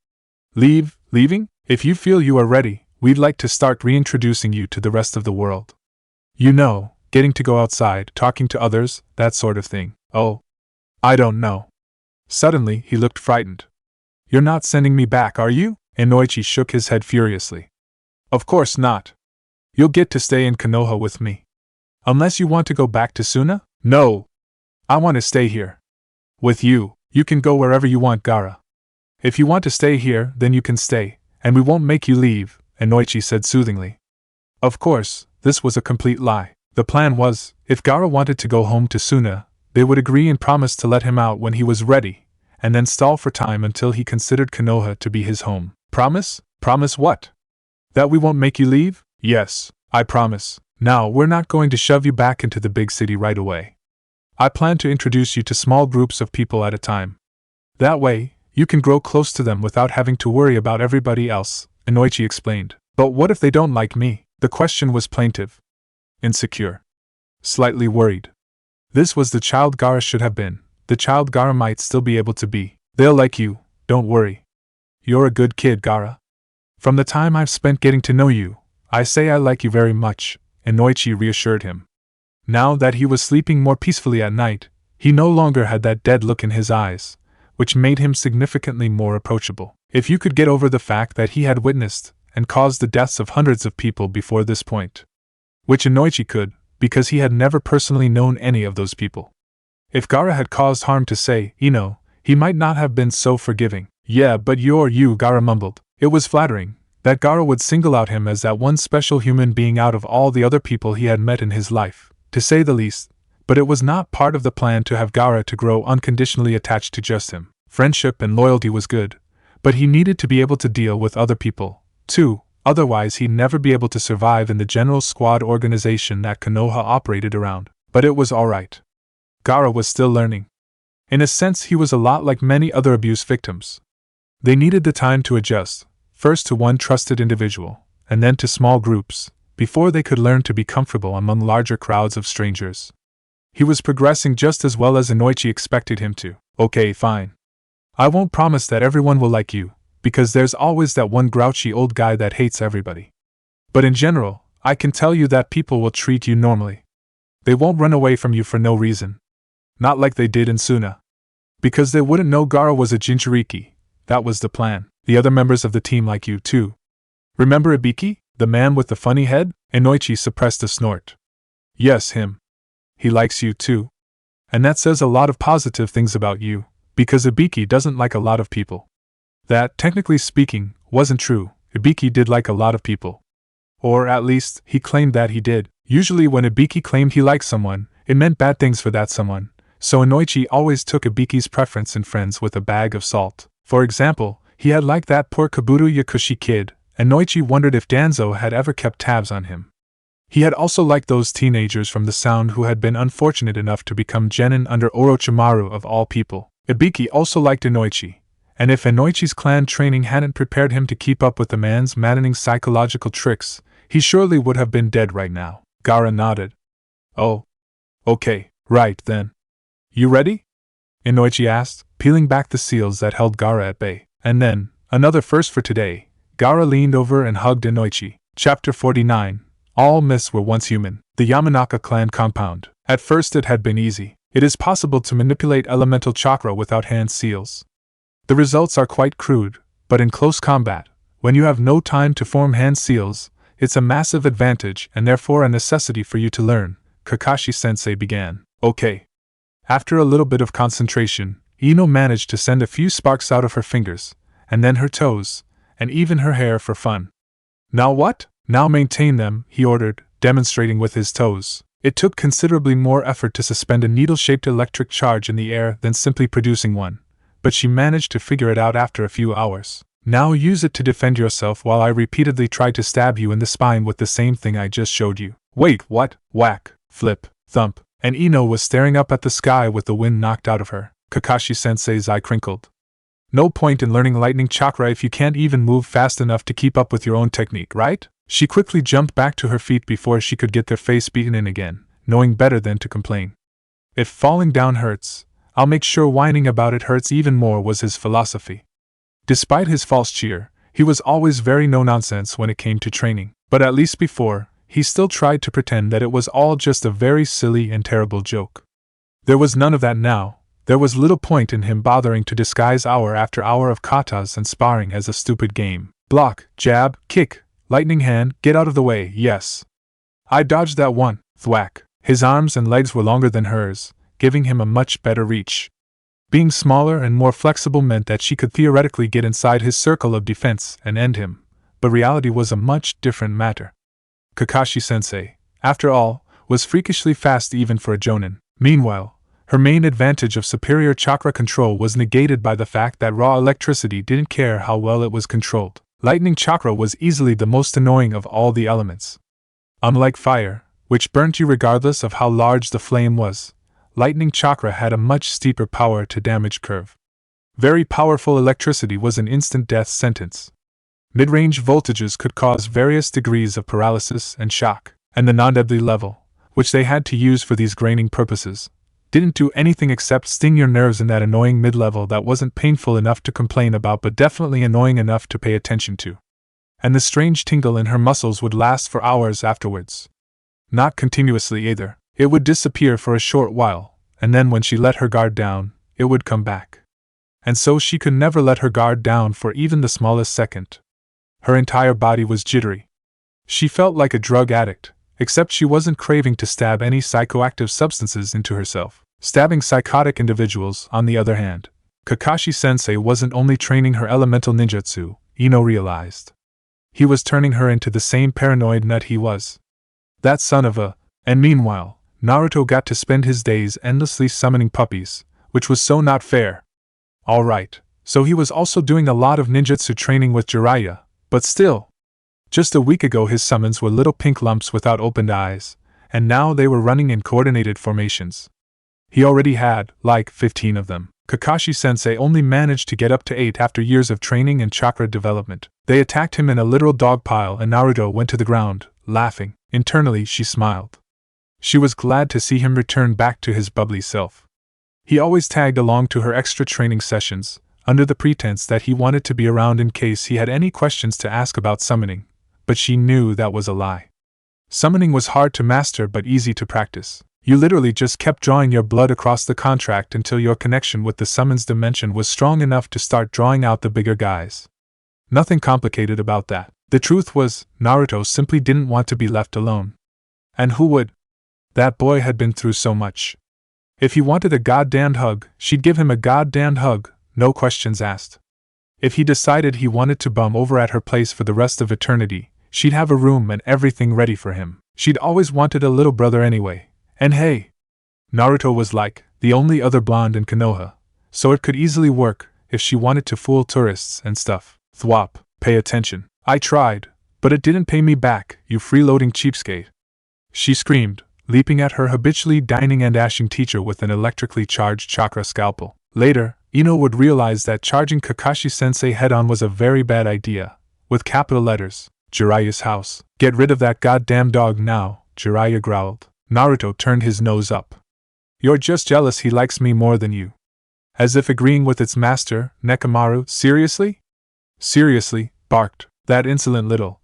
Leaving? If you feel you are ready, we'd like to start reintroducing you to the rest of the world. You know, getting to go outside, talking to others, that sort of thing. Oh, I don't know. Suddenly, he looked frightened. "You're not sending me back, are you?" Inoichi shook his head furiously. "Of course not. You'll get to stay in Konoha with me. Unless you want to go back to Suna?" "No. I want to stay here. With you. You can go wherever you want, Gaara. If you want to stay here, then you can stay, and we won't make you leave," Inoichi said soothingly. Of course, this was a complete lie. The plan was, if Gaara wanted to go home to Suna, they would agree and promise to let him out when he was ready, and then stall for time until he considered Konoha to be his home. "Promise? Promise what? That we won't make you leave?" "Yes, I promise. Now, we're not going to shove you back into the big city right away. I plan to introduce you to small groups of people at a time. That way, you can grow close to them without having to worry about everybody else, Inoichi explained. But what if they don't like me? The question was plaintive. Insecure. Slightly worried. This was the child Gaara should have been. The child Gaara might still be able to be. They'll like you, don't worry. You're a good kid, Gaara. From the time I've spent getting to know you, I say I like you very much, Inoichi reassured him. Now that he was sleeping more peacefully at night, he no longer had that dead look in his eyes, which made him significantly more approachable. If you could get over the fact that he had witnessed and caused the deaths of hundreds of people before this point. Which Inoichi could, because he had never personally known any of those people. If Gaara had caused harm to say, he might not have been so forgiving. Yeah, but you're you, Gaara mumbled. It was flattering that Gaara would single out him as that one special human being out of all the other people he had met in his life, to say the least, but it was not part of the plan to have Gaara to grow unconditionally attached to just him. Friendship and loyalty was good, but he needed to be able to deal with other people, too, otherwise he'd never be able to survive in the general squad organization that Konoha operated around. But it was alright. Gaara was still learning. In a sense, he was a lot like many other abuse victims. They needed the time to adjust, first to one trusted individual, and then to small groups, before they could learn to be comfortable among larger crowds of strangers. He was progressing just as well as Inoichi expected him to. Okay, fine. I won't promise that everyone will like you, because there's always that one grouchy old guy that hates everybody. But in general, I can tell you that people will treat you normally. They won't run away from you for no reason. Not like they did in Suna. Because they wouldn't know Gaara was a Jinchuriki. That was the plan. The other members of the team like you too. Remember Ibiki, the man with the funny head? Inoichi suppressed a snort. Yes, him. He likes you too. And that says a lot of positive things about you, because Ibiki doesn't like a lot of people. That, technically speaking, wasn't true. Ibiki did like a lot of people. Or at least, he claimed that he did. Usually when Ibiki claimed he liked someone, it meant bad things for that someone, so Inoichi always took Ibiki's preference in friends with a bag of salt. For example, he had liked that poor Kabuto Yakushi kid, and Inoichi wondered if Danzo had ever kept tabs on him. He had also liked those teenagers from the Sound who had been unfortunate enough to become genin under Orochimaru of all people. Ibiki also liked Inoichi, and if Inoichi's clan training hadn't prepared him to keep up with the man's maddening psychological tricks, he surely would have been dead right now. Gaara nodded. Oh. Okay, right then. You ready? Inoichi asked, peeling back the seals that held Gaara at bay. And then, another first for today, Gaara leaned over and hugged Inoichi. Chapter 49. All myths were once human. The Yamanaka clan compound. At first it had been easy. It is possible to manipulate elemental chakra without hand seals. The results are quite crude, but in close combat, when you have no time to form hand seals, it's a massive advantage and therefore a necessity for you to learn, Kakashi-sensei began. Okay. After a little bit of concentration, Ino managed to send a few sparks out of her fingers, and then her toes, and even her hair for fun. Now what? Now maintain them, he ordered, demonstrating with his toes. It took considerably more effort to suspend a needle-shaped electric charge in the air than simply producing one, but she managed to figure it out after a few hours. Now use it to defend yourself while I repeatedly try to stab you in the spine with the same thing I just showed you. Wait, what? Whack, flip, thump, and Ino was staring up at the sky with the wind knocked out of her. Kakashi-sensei's eye crinkled. No point in learning lightning chakra if you can't even move fast enough to keep up with your own technique, right? She quickly jumped back to her feet before she could get their face beaten in again, knowing better than to complain. If falling down hurts, I'll make sure whining about it hurts even more was his philosophy. Despite his false cheer, he was always very no-nonsense when it came to training, but at least before, he still tried to pretend that it was all just a very silly and terrible joke. There was none of that now. There was little point in him bothering to disguise hour after hour of katas and sparring as a stupid game. Block, jab, kick, lightning hand, get out of the way, yes. I dodged that one, thwack. His arms and legs were longer than hers, giving him a much better reach. Being smaller and more flexible meant that she could theoretically get inside his circle of defense and end him, but reality was a much different matter. Kakashi-sensei, after all, was freakishly fast even for a Jonin. Meanwhile, her main advantage of superior chakra control was negated by the fact that raw electricity didn't care how well it was controlled. Lightning chakra was easily the most annoying of all the elements. Unlike fire, which burnt you regardless of how large the flame was, lightning chakra had a much steeper power to damage curve. Very powerful electricity was an instant death sentence. Mid-range voltages could cause various degrees of paralysis and shock, and the non-deadly level, which they had to use for these graining purposes, didn't do anything except sting your nerves in that annoying mid-level that wasn't painful enough to complain about but definitely annoying enough to pay attention to. And the strange tingle in her muscles would last for hours afterwards. Not continuously either. It would disappear for a short while, and then when she let her guard down, it would come back. And so she could never let her guard down for even the smallest second. Her entire body was jittery. She felt like a drug addict, except she wasn't craving to stab any psychoactive substances into herself. Stabbing psychotic individuals, on the other hand, Kakashi-sensei wasn't only training her elemental ninjutsu, Ino realized. He was turning her into the same paranoid nut he was. That son of a... And meanwhile, Naruto got to spend his days endlessly summoning puppies, which was so not fair. Alright, so he was also doing a lot of ninjutsu training with Jiraiya, but still. Just a week ago his summons were little pink lumps without opened eyes, and now they were running in coordinated formations. He already had, like, 15 of them. Kakashi-sensei only managed to get up to 8 after years of training and chakra development. They attacked him in a literal dog pile and Naruto went to the ground, laughing. Internally she smiled. She was glad to see him return back to his bubbly self. He always tagged along to her extra training sessions, under the pretense that he wanted to be around in case he had any questions to ask about summoning, but she knew that was a lie. Summoning was hard to master but easy to practice. You literally just kept drawing your blood across the contract until your connection with the summons dimension was strong enough to start drawing out the bigger guys. Nothing complicated about that. The truth was, Naruto simply didn't want to be left alone. And who would? That boy had been through so much. If he wanted a goddamned hug, she'd give him a goddamned hug, no questions asked. If he decided he wanted to bum over at her place for the rest of eternity, she'd have a room and everything ready for him. She'd always wanted a little brother anyway. And hey, Naruto was like the only other blonde in Konoha, so it could easily work if she wanted to fool tourists and stuff. Thwop, pay attention. I tried, but it didn't pay me back, you freeloading cheapskate. She screamed, leaping at her habitually dining and dashing teacher with an electrically charged chakra scalpel. Later, Ino would realize that charging Kakashi-sensei head-on was a very bad idea, with capital letters, Jiraiya's house. Get rid of that goddamn dog now, Jiraiya growled. Naruto turned his nose up. You're just jealous he likes me more than you. As if agreeing with its master, Shikamaru, seriously? Seriously, barked that insolent little.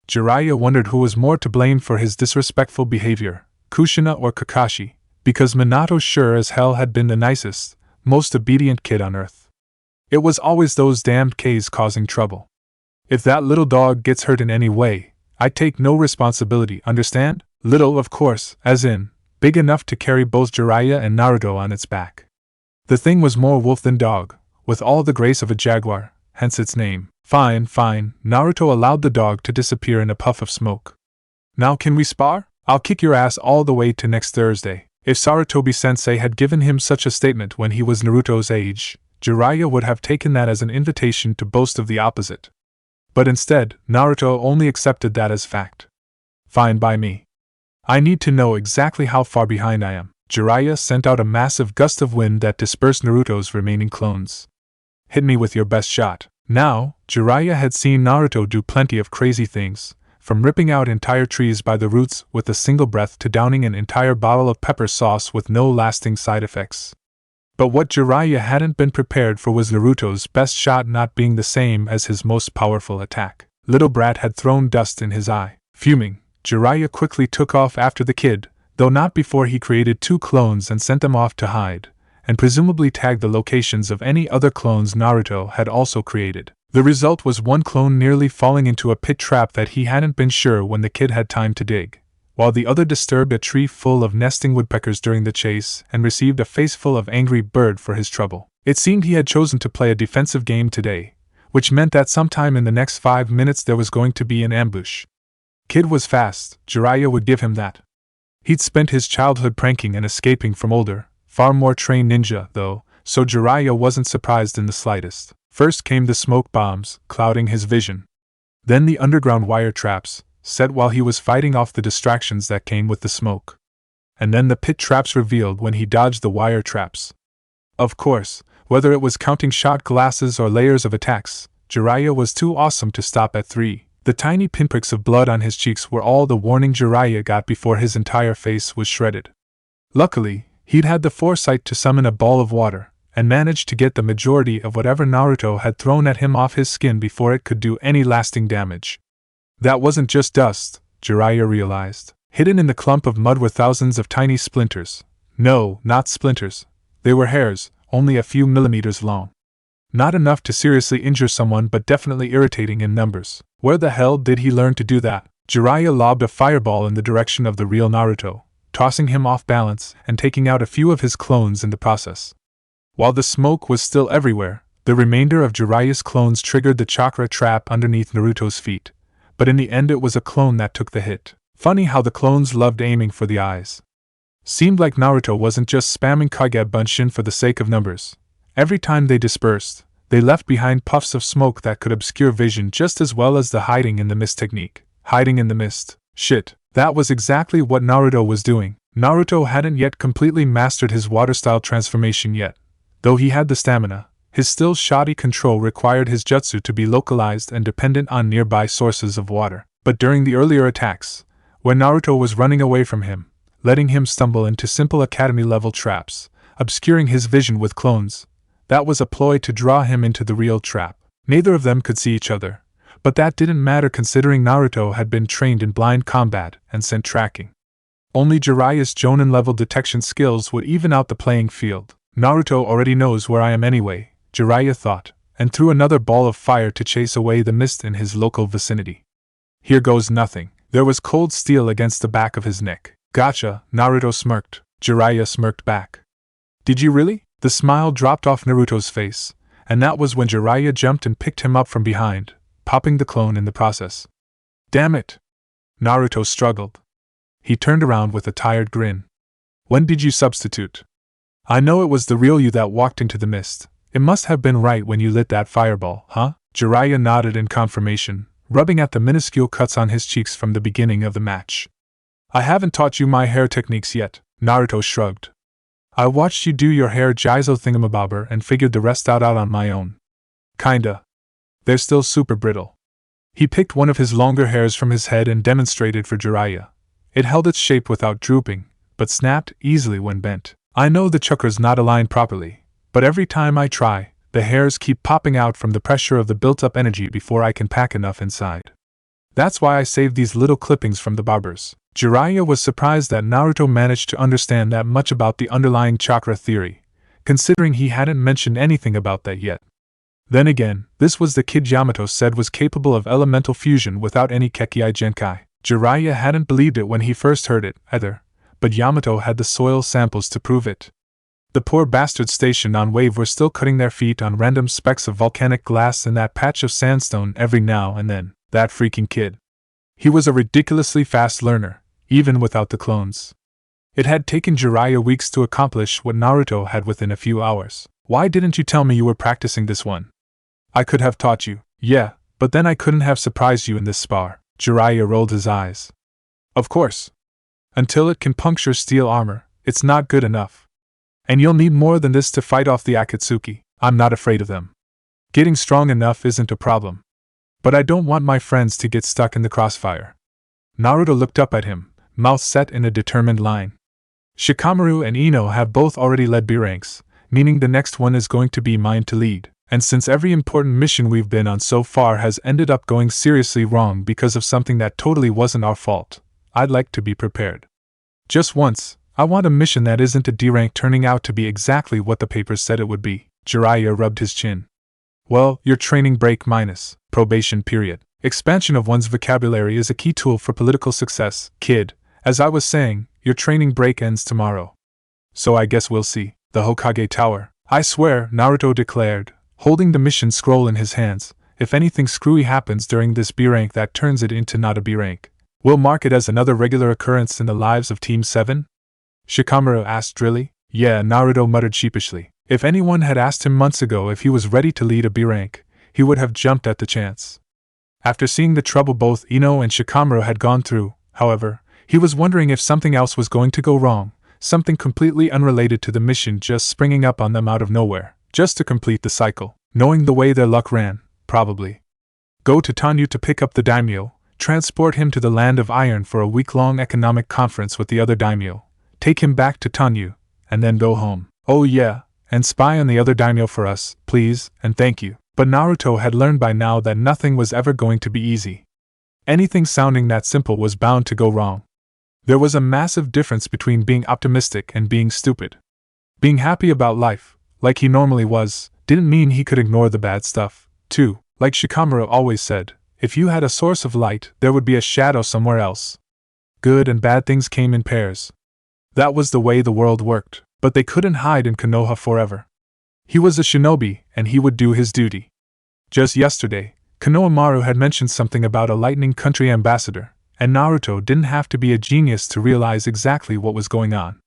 Jiraiya wondered who was more to blame for his disrespectful behavior, Kushina or Kakashi, because Minato sure as hell had been the nicest, most obedient kid on earth. It was always those damned K's causing trouble. If that little dog gets hurt in any way, I take no responsibility, understand? Little, of course, as in, big enough to carry both Jiraiya and Naruto on its back. The thing was more wolf than dog, with all the grace of a jaguar, hence its name. Fine, Naruto allowed the dog to disappear in a puff of smoke. Now can we spar? I'll kick your ass all the way to next Thursday. If Sarutobi-sensei had given him such a statement when he was Naruto's age, Jiraiya would have taken that as an invitation to boast of the opposite. But instead, Naruto only accepted that as fact. Fine by me. I need to know exactly how far behind I am. Jiraiya sent out a massive gust of wind that dispersed Naruto's remaining clones. Hit me with your best shot. Now, Jiraiya had seen Naruto do plenty of crazy things, from ripping out entire trees by the roots with a single breath to downing an entire bottle of pepper sauce with no lasting side effects. But what Jiraiya hadn't been prepared for was Naruto's best shot not being the same as his most powerful attack. Little brat had thrown dust in his eye. Fuming, Jiraiya quickly took off after the kid, though not before he created 2 clones and sent them off to hide, and presumably tagged the locations of any other clones Naruto had also created. The result was one clone nearly falling into a pit trap that he hadn't been sure when the kid had time to dig, while the other disturbed a tree full of nesting woodpeckers during the chase and received a faceful of angry bird for his trouble. It seemed he had chosen to play a defensive game today, which meant that sometime in the next 5 minutes there was going to be an ambush. Kid was fast, Jiraiya would give him that. He'd spent his childhood pranking and escaping from older, far more trained ninja, though, so Jiraiya wasn't surprised in the slightest. First came the smoke bombs, clouding his vision. Then the underground wire traps, set while he was fighting off the distractions that came with the smoke. and then the pit traps revealed when he dodged the wire traps. Of course, whether it was counting shot glasses or layers of attacks, Jiraiya was too awesome to stop at 3. The tiny pinpricks of blood on his cheeks were all the warning Jiraiya got before his entire face was shredded. Luckily, he'd had the foresight to summon a ball of water, and managed to get the majority of whatever Naruto had thrown at him off his skin before it could do any lasting damage. That wasn't just dust, Jiraiya realized. Hidden in the clump of mud were thousands of tiny splinters. No, not splinters. They were hairs, only a few millimeters long. Not enough to seriously injure someone, but definitely irritating in numbers. Where the hell did he learn to do that? Jiraiya lobbed a fireball in the direction of the real Naruto, tossing him off balance and taking out a few of his clones in the process. While the smoke was still everywhere, the remainder of Jiraiya's clones triggered the chakra trap underneath Naruto's feet, but in the end it was a clone that took the hit. Funny how the clones loved aiming for the eyes. Seemed like Naruto wasn't just spamming Kage Bunshin for the sake of numbers. Every time they dispersed, they left behind puffs of smoke that could obscure vision just as well as the hiding in the mist technique. Hiding in the mist. Shit, that was exactly what Naruto was doing. Naruto hadn't yet completely mastered his water-style transformation yet. Though he had the stamina, his still shoddy control required his jutsu to be localized and dependent on nearby sources of water. But during the earlier attacks, when Naruto was running away from him, letting him stumble into simple academy-level traps, obscuring his vision with clones, that was a ploy to draw him into the real trap. Neither of them could see each other, but that didn't matter considering Naruto had been trained in blind combat and scent tracking. Only Jiraiya's Jonin-level detection skills would even out the playing field. Naruto already knows where I am anyway, Jiraiya thought, and threw another ball of fire to chase away the mist in his local vicinity. Here goes nothing. There was cold steel against the back of his neck. Gotcha, Naruto smirked. Jiraiya smirked back. Did you really? The smile dropped off Naruto's face, and that was when Jiraiya jumped and picked him up from behind, popping the clone in the process. Damn it! Naruto struggled. He turned around with a tired grin. When did you substitute? I know it was the real you that walked into the mist. It must have been right when you lit that fireball, huh? Jiraiya nodded in confirmation, rubbing at the minuscule cuts on his cheeks from the beginning of the match. I haven't taught you my hair techniques yet, Naruto shrugged. I watched you do your hair jizo thingamabobber and figured the rest out on my own. Kinda. They're still super brittle. He picked one of his longer hairs from his head and demonstrated for Jiraiya. It held its shape without drooping, but snapped easily when bent. I know the chakra's not aligned properly, but every time I try, the hairs keep popping out from the pressure of the built-up energy before I can pack enough inside. That's why I saved these little clippings from the barbers. Jiraiya was surprised that Naruto managed to understand that much about the underlying chakra theory, considering he hadn't mentioned anything about that yet. Then again, this was the kid Yamato said was capable of elemental fusion without any Kekkei Genkai. Jiraiya hadn't believed it when he first heard it, either, but Yamato had the soil samples to prove it. The poor bastards stationed on Wave were still cutting their feet on random specks of volcanic glass in that patch of sandstone every now and then. That freaking kid. He was a ridiculously fast learner, even without the clones. It had taken Jiraiya weeks to accomplish what Naruto had within a few hours. Why didn't you tell me you were practicing this one? I could have taught you. Yeah, but then I couldn't have surprised you in this spar. Jiraiya rolled his eyes. Of course. Until it can puncture steel armor, it's not good enough. And you'll need more than this to fight off the Akatsuki. I'm not afraid of them. Getting strong enough isn't a problem. But I don't want my friends to get stuck in the crossfire. Naruto looked up at him, mouth set in a determined line. Shikamaru and Ino have both already led B ranks, meaning the next one is going to be mine to lead. And since every important mission we've been on so far has ended up going seriously wrong because of something that totally wasn't our fault, I'd like to be prepared. Just once, I want a mission that isn't a D rank turning out to be exactly what the papers said it would be. Jiraiya rubbed his chin. Well, your training break minus probation period. Expansion of one's vocabulary is a key tool for political success, kid. As I was saying, your training break ends tomorrow. So I guess we'll see. The Hokage Tower. I swear, Naruto declared, holding the mission scroll in his hands, if anything screwy happens during this B rank that turns it into not a B rank, we'll mark it as another regular occurrence in the lives of Team 7? Shikamaru asked drily. Yeah, Naruto muttered sheepishly. If anyone had asked him months ago if he was ready to lead a B rank, he would have jumped at the chance. After seeing the trouble both Ino and Shikamaru had gone through, however, He was wondering if something else was going to go wrong, something completely unrelated to the mission just springing up on them out of nowhere, just to complete the cycle. Knowing the way their luck ran, probably. Go to Tanu to pick up the daimyo, transport him to the Land of Iron for a week-long economic conference with the other daimyo, take him back to Tanu, and then go home. Oh yeah, and spy on the other daimyo for us, please, and thank you. But Naruto had learned by now that nothing was ever going to be easy. Anything sounding that simple was bound to go wrong. There was a massive difference between being optimistic and being stupid. Being happy about life, like he normally was, didn't mean he could ignore the bad stuff, too. Like Shikamaru always said, if you had a source of light, there would be a shadow somewhere else. Good and bad things came in pairs. That was the way the world worked, but they couldn't hide in Konoha forever. He was a shinobi, and he would do his duty. Just yesterday, Konohamaru had mentioned something about a Lightning Country ambassador, and Naruto didn't have to be a genius to realize exactly what was going on.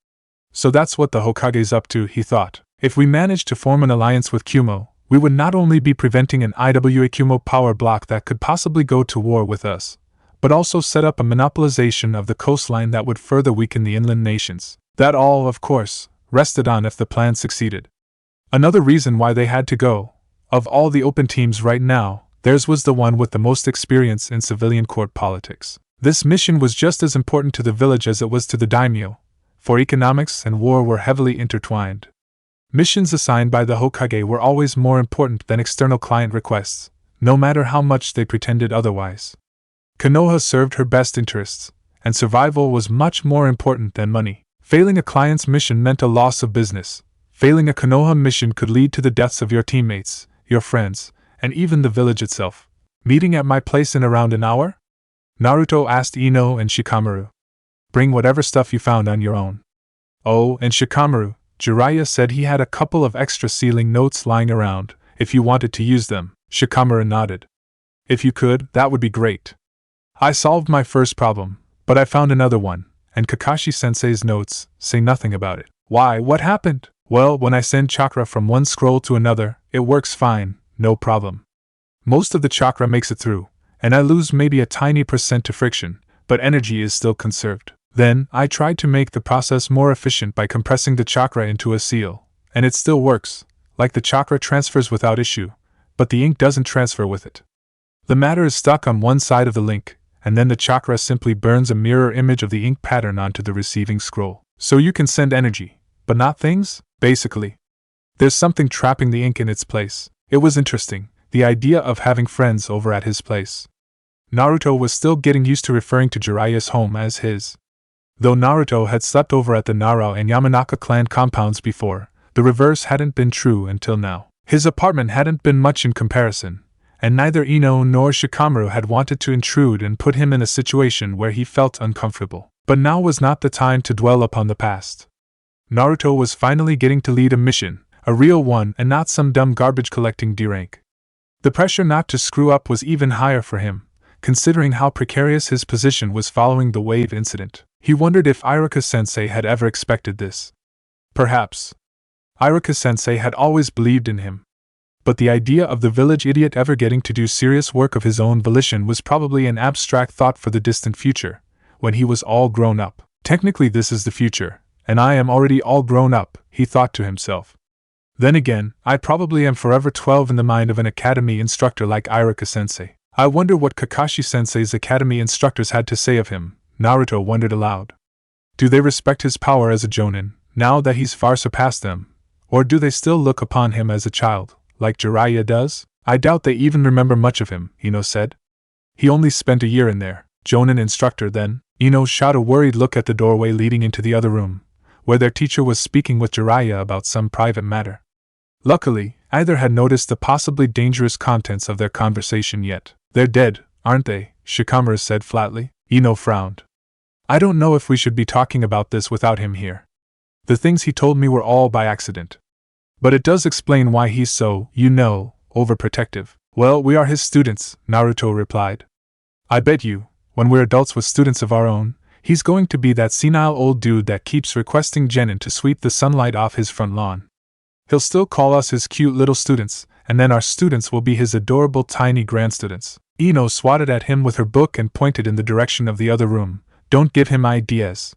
So that's what the Hokage's up to, he thought. If we managed to form an alliance with Kumo, we would not only be preventing an IWA Kumo power block that could possibly go to war with us, but also set up a monopolization of the coastline that would further weaken the inland nations. That all, of course, rested on if the plan succeeded. Another reason why they had to go, of all the open teams right now, theirs was the one with the most experience in civilian court politics. This mission was just as important to the village as it was to the daimyo, for economics and war were heavily intertwined. Missions assigned by the Hokage were always more important than external client requests, no matter how much they pretended otherwise. Konoha served her best interests, and survival was much more important than money. Failing a client's mission meant a loss of business. Failing a Konoha mission could lead to the deaths of your teammates, your friends, and even the village itself. Meeting at my place in around an hour? Naruto asked Ino and Shikamaru. Bring whatever stuff you found on your own. Oh, and Shikamaru, Jiraiya said he had a couple of extra sealing notes lying around, if you wanted to use them. Shikamaru nodded. If you could, that would be great. I solved my first problem, but I found another one, and Kakashi-sensei's notes say nothing about it. Why, what happened? Well, when I send chakra from one scroll to another, it works fine, no problem. Most of the chakra makes it through, and I lose maybe a tiny % to friction, but energy is still conserved. Then, I tried to make the process more efficient by compressing the chakra into a seal, and it still works, like the chakra transfers without issue, but the ink doesn't transfer with it. The matter is stuck on one side of the link, and then the chakra simply burns a mirror image of the ink pattern onto the receiving scroll. So you can send energy, but not things, basically. There's something trapping the ink in its place. It was interesting, the idea of having friends over at his place. Naruto was still getting used to referring to Jiraiya's home as his. Though Naruto had slept over at the Nara and Yamanaka clan compounds before, the reverse hadn't been true until now. His apartment hadn't been much in comparison, and neither Ino nor Shikamaru had wanted to intrude and put him in a situation where he felt uncomfortable. But now was not the time to dwell upon the past. Naruto was finally getting to lead a mission, a real one and not some dumb garbage collecting D-rank. The pressure not to screw up was even higher for him, considering how precarious his position was following the wave incident. He wondered if Iruka-sensei had ever expected this. Perhaps. Iruka-sensei had always believed in him. But the idea of the village idiot ever getting to do serious work of his own volition was probably an abstract thought for the distant future, when he was all grown up. Technically this is the future, and I am already all grown up, he thought to himself. Then again, I probably am forever 12 in the mind of an academy instructor like Iruka-sensei. I wonder what Kakashi-sensei's academy instructors had to say of him, Naruto wondered aloud. Do they respect his power as a Jonin, now that he's far surpassed them, or do they still look upon him as a child, like Jiraiya does? I doubt they even remember much of him, Ino said. He only spent a year in there. Jonin instructor then. Ino shot a worried look at the doorway leading into the other room, where their teacher was speaking with Jiraiya about some private matter. Luckily, either had noticed the possibly dangerous contents of their conversation yet. They're dead, aren't they? Shikamaru said flatly. Ino frowned. I don't know if we should be talking about this without him here. The things he told me were all by accident. But it does explain why he's so, overprotective. Well, we are his students, Naruto replied. I bet you, when we're adults with students of our own, he's going to be that senile old dude that keeps requesting Genin to sweep the sunlight off his front lawn. He'll still call us his cute little students, and then our students will be his adorable tiny grandstudents. Ino swatted at him with her book and pointed in the direction of the other room, Don't give him ideas.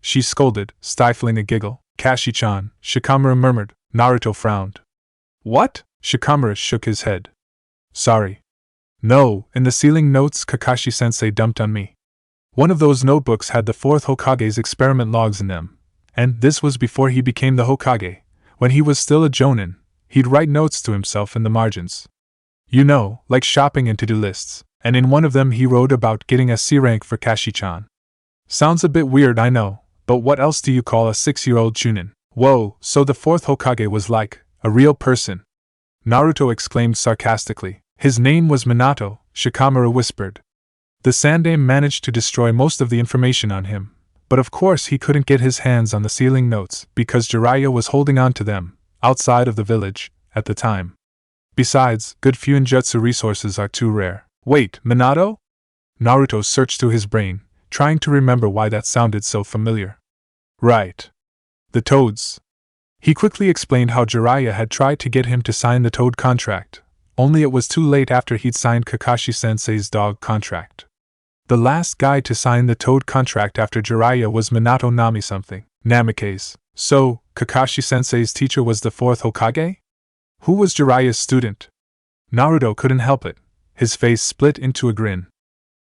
She scolded, stifling a giggle. Kashi-chan, Shikamaru murmured. Naruto frowned. What? Shikamaru shook his head. Sorry. No, in the sealing notes Kakashi-sensei dumped on me. One of those notebooks had the 4th Hokage's experiment logs in them, and this was before he became the Hokage. When he was still a Jonin, he'd write notes to himself in the margins. You know, like shopping and to-do lists, and in one of them he wrote about getting a C rank for Kashi-chan. Sounds a bit weird, I know, but what else do you call a 6-year-old Chunin? Whoa, so the 4th Hokage was like a real person. Naruto exclaimed sarcastically. His name was Minato, Shikamaru whispered. The Sandaime managed to destroy most of the information on him, but of course he couldn't get his hands on the sealing notes because Jiraiya was holding on to them, outside of the village, at the time. Besides, good Fuinjutsu resources are too rare. Wait, Minato? Naruto searched through his brain, trying to remember why that sounded so familiar. Right. The Toads. He quickly explained how Jiraiya had tried to get him to sign the Toad contract, only it was too late after he'd signed Kakashi-sensei's dog contract. The last guy to sign the Toad contract after Jiraiya was Minato Nami-something. Namikaze. So, Kakashi-sensei's teacher was the 4th Hokage? Who was Jiraiya's student? Naruto couldn't help it. His face split into a grin.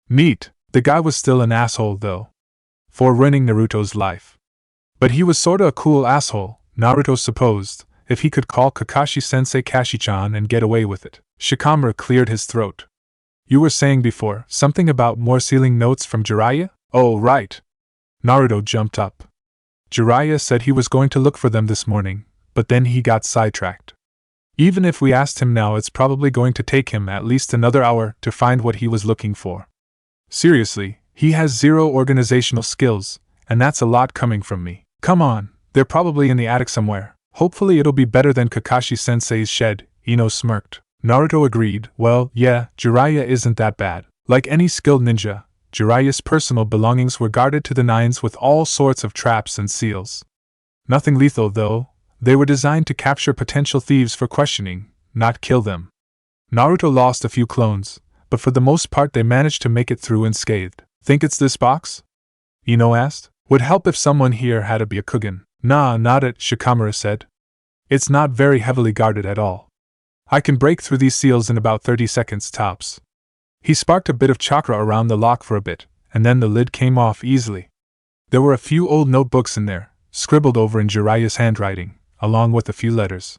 Neat. The guy was still an asshole, though. For ruining Naruto's life. But he was sorta a cool asshole, Naruto supposed, if he could call Kakashi-sensei Kashi-chan and get away with it. Shikamaru cleared his throat. You were saying before, something about more sealing notes from Jiraiya? Oh, right. Naruto jumped up. Jiraiya said he was going to look for them this morning, but then he got sidetracked. Even if we asked him now, it's probably going to take him at least another hour to find what he was looking for. Seriously, he has 0 organizational skills, and that's a lot coming from me. Come on, they're probably in the attic somewhere. Hopefully it'll be better than Kakashi-sensei's shed, Ino smirked. Naruto agreed. Well, yeah, Jiraiya isn't that bad. Like any skilled ninja, Jiraiya's personal belongings were guarded to the nines with all sorts of traps and seals. Nothing lethal, though. They were designed to capture potential thieves for questioning, not kill them. Naruto lost a few clones, but for the most part they managed to make it through unscathed. Think it's this box? Ino asked. Would help if someone here had a Byakugan. Nah, not it, Shikamaru said. It's not very heavily guarded at all. I can break through these seals in about 30 seconds tops. He sparked a bit of chakra around the lock for a bit, and then the lid came off easily. There were a few old notebooks in there, scribbled over in Jiraiya's handwriting, along with a few letters.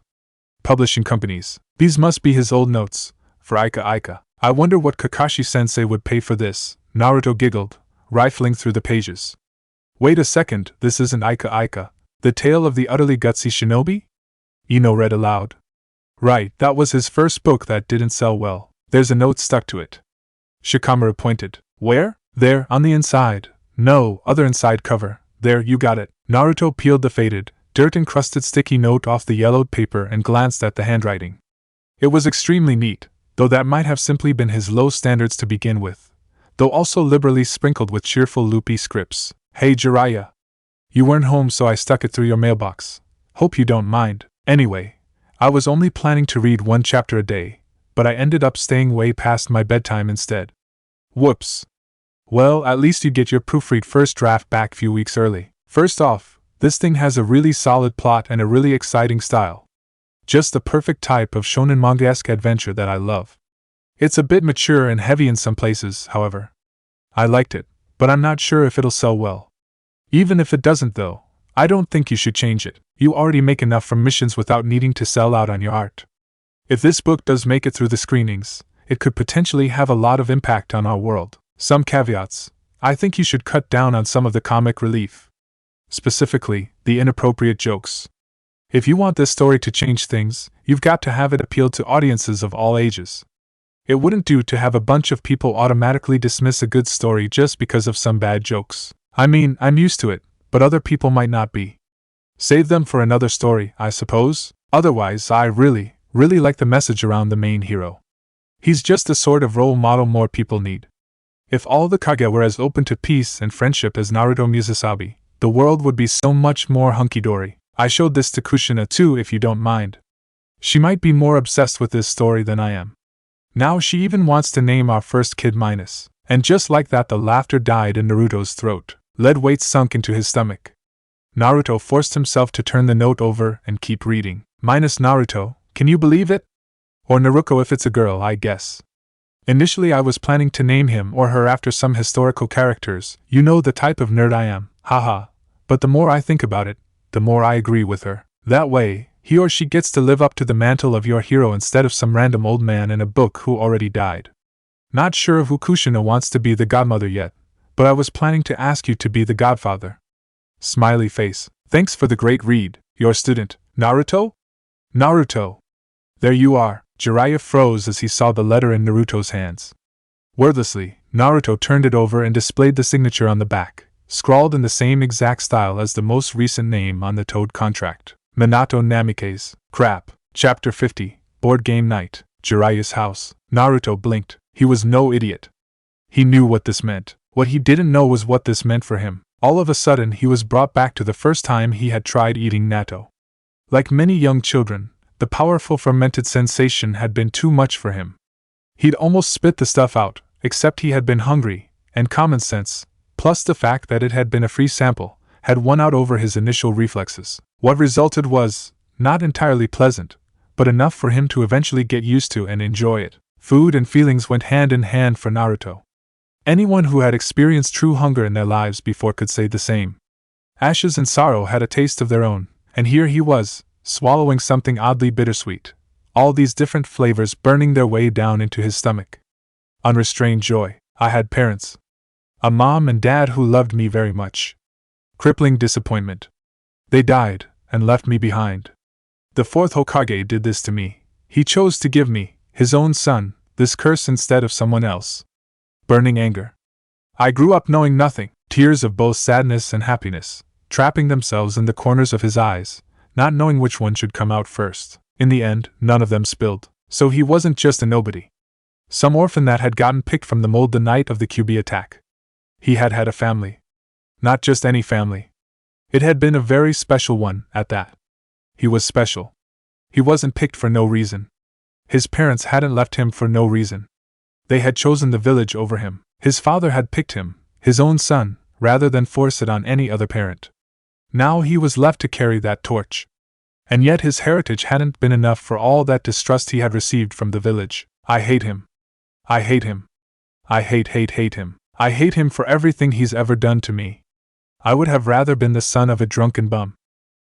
Publishing companies. These must be his old notes, for Ika. I wonder what Kakashi-sensei would pay for this, Naruto giggled, rifling through the pages. Wait a second, this isn't Ika. The Tale of the Utterly Gutsy Shinobi? Ino read aloud. Right, that was his first book that didn't sell well. There's a note stuck to it. Shikamaru pointed. Where? There, on the inside. No, other inside cover. There, you got it. Naruto peeled the faded, dirt-encrusted sticky note off the yellowed paper and glanced at the handwriting. It was extremely neat, though that might have simply been his low standards to begin with, though also liberally sprinkled with cheerful loopy scripts. Hey Jiraiya. You weren't home, so I stuck it through your mailbox. Hope you don't mind. Anyway, I was only planning to read 1 chapter a day, but I ended up staying way past my bedtime instead. Whoops. Well, at least you get your proofread first draft back few weeks early. First off, this thing has a really solid plot and a really exciting style. Just the perfect type of shonen manga-esque adventure that I love. It's a bit mature and heavy in some places, however. I liked it, but I'm not sure if it'll sell well. Even if it doesn't, though, I don't think you should change it. You already make enough from missions without needing to sell out on your art. If this book does make it through the screenings, it could potentially have a lot of impact on our world. Some caveats. I think you should cut down on some of the comic relief. Specifically, the inappropriate jokes. If you want this story to change things, you've got to have it appeal to audiences of all ages. It wouldn't do to have a bunch of people automatically dismiss a good story just because of some bad jokes. I mean, I'm used to it, but other people might not be. Save them for another story, I suppose. Otherwise, I really like the message around the main hero. He's just the sort of role model more people need. If all the Kage were as open to peace and friendship as Naruto Musasabi, the world would be so much more hunky-dory. I showed this to Kushina too, if you don't mind. She might be more obsessed with this story than I am. Now she even wants to name our first kid Minus. And just like that, the laughter died in Naruto's throat. Lead weights sunk into his stomach. Naruto forced himself to turn the note over and keep reading. Minus Naruto, can you believe it? Or Naruko if it's a girl, I guess. Initially I was planning to name him or her after some historical characters, you know the type of nerd I am, haha. But the more I think about it, the more I agree with her. That way, he or she gets to live up to the mantle of your hero instead of some random old man in a book who already died. Not sure if Kushina wants to be the godmother yet, but I was planning to ask you to be the godfather. Smiley face. Thanks for the great read, your student, Naruto? Naruto. There you are. Jiraiya froze as he saw the letter in Naruto's hands. Wordlessly, Naruto turned it over and displayed the signature on the back, scrawled in the same exact style as the most recent name on the Toad contract. Minato Namikaze. Crap. Chapter 50. Board Game Night. Jiraiya's house. Naruto blinked. He was no idiot. He knew what this meant. What he didn't know was what this meant for him. All of a sudden he was brought back to the first time he had tried eating natto. Like many young children, the powerful fermented sensation had been too much for him. He'd almost spit the stuff out, except he had been hungry, and common sense, plus the fact that it had been a free sample, had won out over his initial reflexes. What resulted was, not entirely pleasant, but enough for him to eventually get used to and enjoy it. Food and feelings went hand in hand for Naruto. Anyone who had experienced true hunger in their lives before could say the same. Ashes and sorrow had a taste of their own, and here he was, swallowing something oddly bittersweet, all these different flavors burning their way down into his stomach. Unrestrained joy. I had parents. A mom and dad who loved me very much. Crippling disappointment. They died, and left me behind. The fourth Hokage did this to me. He chose to give me, his own son, this curse instead of someone else. Burning anger. I grew up knowing nothing, tears of both sadness and happiness, trapping themselves in the corners of his eyes, not knowing which one should come out first. In the end, none of them spilled, so he wasn't just a nobody. Some orphan that had gotten picked from the mold the night of the QB attack. He had had a family. Not just any family. It had been a very special one, at that. He was special. He wasn't picked for no reason. His parents hadn't left him for no reason. They had chosen the village over him. His father had picked him, his own son, rather than force it on any other parent. Now he was left to carry that torch. And yet his heritage hadn't been enough for all that distrust he had received from the village. I hate him. I hate him. I hate him. I hate him for everything he's ever done to me. I would have rather been the son of a drunken bum.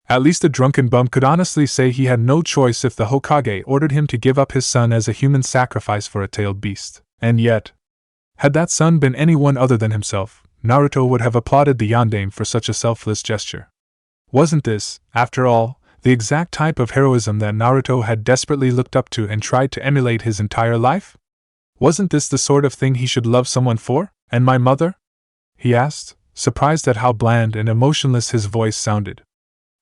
At least a drunken bum could honestly say he had no choice if the Hokage ordered him to give up his son as a human sacrifice for a tailed beast. And yet, had that son been anyone other than himself, Naruto would have applauded the yandere for such a selfless gesture. Wasn't this, after all, the exact type of heroism that Naruto had desperately looked up to and tried to emulate his entire life? Wasn't this the sort of thing he should love someone for? And my mother? He asked, surprised at how bland and emotionless his voice sounded.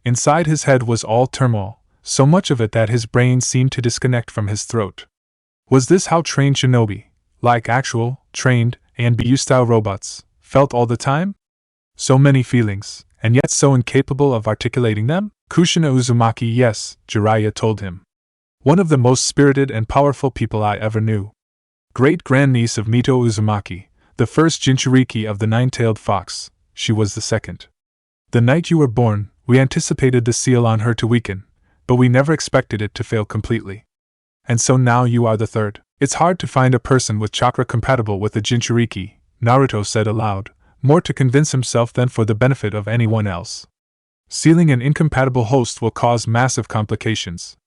Inside his head was all turmoil, so much of it that his brain seemed to disconnect from his throat. Was this how trained shinobi, like actual, trained, ANBU-style robots, felt all the time? So many feelings, and yet so incapable of articulating them? Kushina Uzumaki, yes, Jiraiya told him. One of the most spirited and powerful people I ever knew. Great-grandniece of Mito Uzumaki, the first Jinchuriki of the nine-tailed fox, she was the second. The night you were born, we anticipated the seal on her to weaken, but we never expected it to fail completely. And so now you are the third. It's hard to find a person with chakra compatible with the Jinchuriki, Naruto said aloud, more to convince himself than for the benefit of anyone else. Sealing an incompatible host will cause massive complications.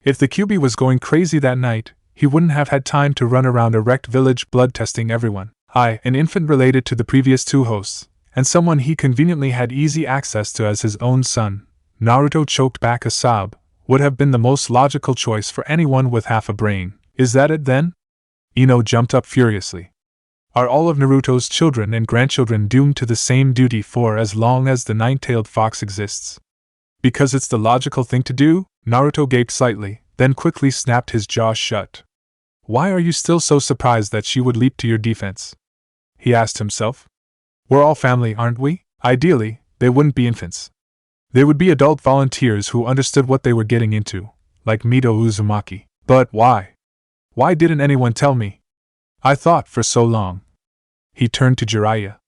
If the QB was going crazy that night, he wouldn't have had time to run around a wrecked village blood testing everyone. An infant related to the previous two hosts, and someone he conveniently had easy access to as his own son, Naruto choked back a sob, would have been the most logical choice for anyone with half a brain. Is that it then? Ino jumped up furiously. Are all of Naruto's children and grandchildren doomed to the same duty for as long as the nine-tailed fox exists? Because it's the logical thing to do? Naruto gaped slightly, then quickly snapped his jaw shut. Why are you still so surprised that she would leap to your defense? He asked himself. We're all family, aren't we? Ideally, they wouldn't be infants. They would be adult volunteers who understood what they were getting into, like Mito Uzumaki. But why? Why didn't anyone tell me? I thought for so long. He turned to Jiraiya.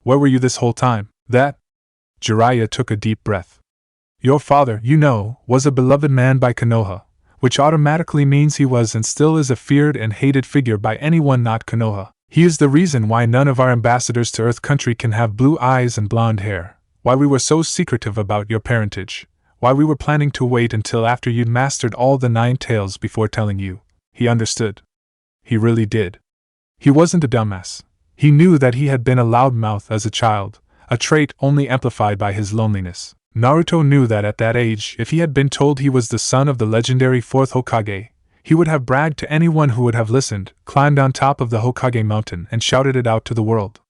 Where were you this whole time? That? Jiraiya took a deep breath. Your father, you know, was a beloved man by Konoha, which automatically means he was and still is a feared and hated figure by anyone not Konoha. He is the reason why none of our ambassadors to Earth Country can have blue eyes and blonde hair, why we were so secretive about your parentage, why we were planning to wait until after you'd mastered all the 9 tails before telling you. He understood. He really did. He wasn't a dumbass. He knew that he had been a loudmouth as a child, a trait only amplified by his loneliness. Naruto knew that at that age, if he had been told he was the son of the legendary 4th Hokage, he would have bragged to anyone who would have listened, climbed on top of the Hokage mountain and shouted it out to the world.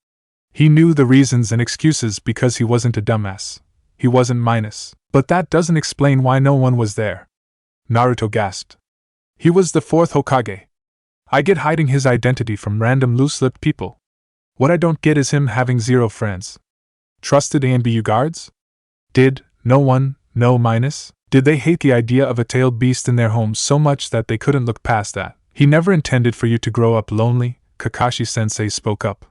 He knew the reasons and excuses because he wasn't a dumbass. He wasn't minus. But that doesn't explain why no one was there. Naruto gasped. He was the 4th Hokage. I get hiding his identity from random loose-lipped people. What I don't get is him having 0 friends. Trusted ANBU guards? Did no one, no minus? Did they hate the idea of a tailed beast in their home so much that they couldn't look past that? He never intended for you to grow up lonely, Kakashi-sensei spoke up.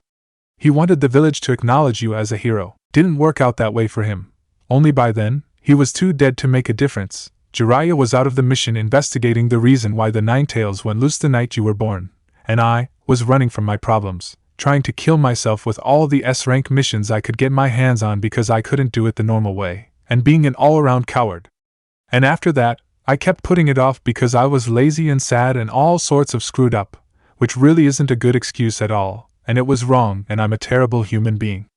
He wanted the village to acknowledge you as a hero. Didn't work out that way for him. Only by then, he was too dead to make a difference. Jiraiya was out of the mission investigating the reason why the 9 tails went loose the night you were born, and I was running from my problems, trying to kill myself with all the S-rank missions I could get my hands on because I couldn't do it the normal way, and being an all-around coward. And after that, I kept putting it off because I was lazy and sad and all sorts of screwed up, which really isn't a good excuse at all, and it was wrong and I'm a terrible human being.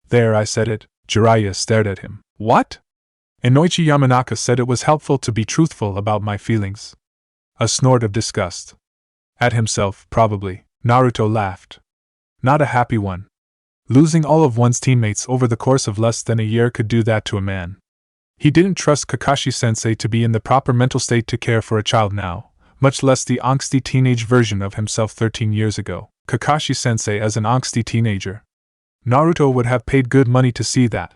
There, I said it. Jiraiya stared at him. What? Inoichi Yamanaka said it was helpful to be truthful about my feelings. A snort of disgust. At himself, probably. Naruto laughed. Not a happy one. Losing all of one's teammates over the course of less than a year could do that to a man. He didn't trust Kakashi-sensei to be in the proper mental state to care for a child now, much less the angsty teenage version of himself 13 years ago. Kakashi-sensei as an angsty teenager. Naruto would have paid good money to see that.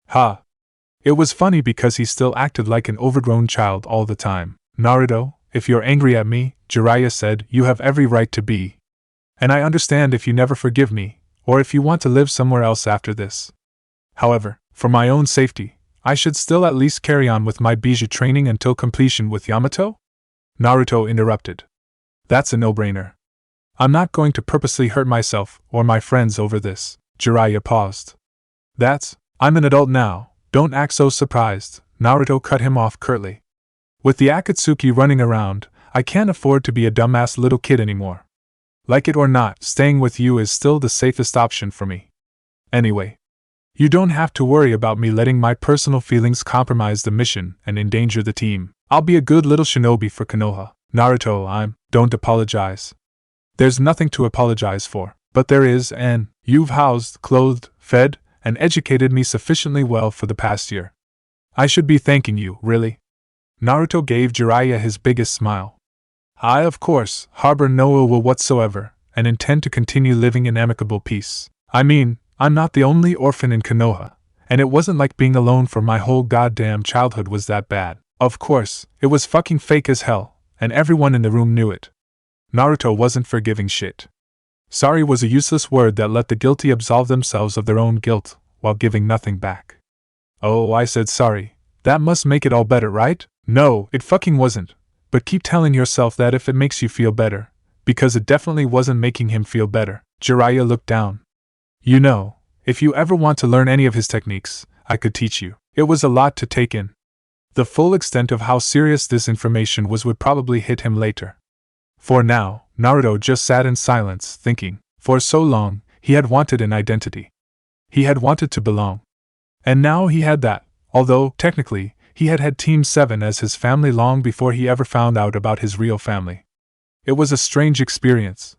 Ha! It was funny because he still acted like an overgrown child all the time. Naruto, if you're angry at me, Jiraiya said, you have every right to be. And I understand if you never forgive me, or if you want to live somewhere else after this. However, for my own safety, I should still at least carry on with my Bija training until completion with Yamato? Naruto interrupted. That's a no-brainer. I'm not going to purposely hurt myself or my friends over this. Jiraiya paused. I'm an adult now, don't act so surprised, Naruto cut him off curtly. With the Akatsuki running around, I can't afford to be a dumbass little kid anymore. Like it or not, staying with you is still the safest option for me. Anyway, you don't have to worry about me letting my personal feelings compromise the mission and endanger the team. I'll be a good little shinobi for Konoha. Naruto, don't apologize. There's nothing to apologize for, but there is, and you've housed, clothed, fed, and educated me sufficiently well for the past year. I should be thanking you, really. Naruto gave Jiraiya his biggest smile. I, of course, harbor no ill will whatsoever, and intend to continue living in amicable peace. I mean, I'm not the only orphan in Konoha, and it wasn't like being alone for my whole goddamn childhood was that bad. Of course, it was fucking fake as hell, and everyone in the room knew it. Naruto wasn't for giving shit. Sorry was a useless word that let the guilty absolve themselves of their own guilt, while giving nothing back. Oh, I said sorry. That must make it all better, right? No, it fucking wasn't. But keep telling yourself that if it makes you feel better, because it definitely wasn't making him feel better. Jiraiya looked down. You know, if you ever want to learn any of his techniques, I could teach you. It was a lot to take in. The full extent of how serious this information was would probably hit him later. For now, Naruto just sat in silence, thinking. For so long, he had wanted an identity. He had wanted to belong. And now he had that, although, technically, he had had Team 7 as his family long before he ever found out about his real family. It was a strange experience.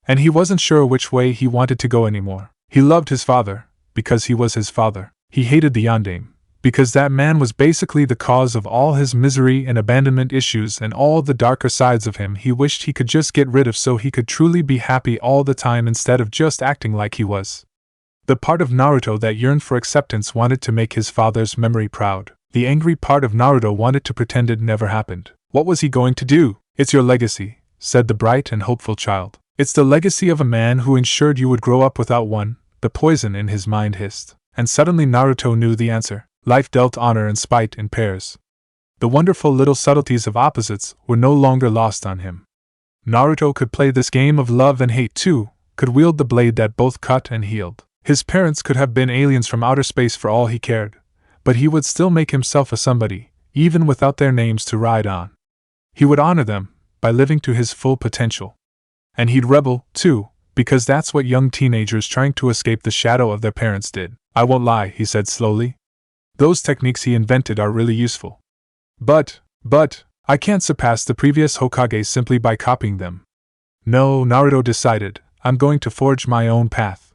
And he wasn't sure which way he wanted to go anymore. He loved his father, because he was his father. He hated the Yondaime, because that man was basically the cause of all his misery and abandonment issues and all the darker sides of him he wished he could just get rid of so he could truly be happy all the time instead of just acting like he was. The part of Naruto that yearned for acceptance wanted to make his father's memory proud. The angry part of Naruto wanted to pretend it never happened. What was he going to do? It's your legacy, said the bright and hopeful child. It's the legacy of a man who ensured you would grow up without one, the poison in his mind hissed. And suddenly Naruto knew the answer. Life dealt honor and spite in pairs. The wonderful little subtleties of opposites were no longer lost on him. Naruto could play this game of love and hate too, could wield the blade that both cut and healed. His parents could have been aliens from outer space for all he cared, but he would still make himself a somebody, even without their names to ride on. He would honor them by living to his full potential. And he'd rebel, too, because that's what young teenagers trying to escape the shadow of their parents did. I won't lie, he said slowly. Those techniques he invented are really useful. But, I can't surpass the previous Hokage simply by copying them. No, Naruto decided, I'm going to forge my own path.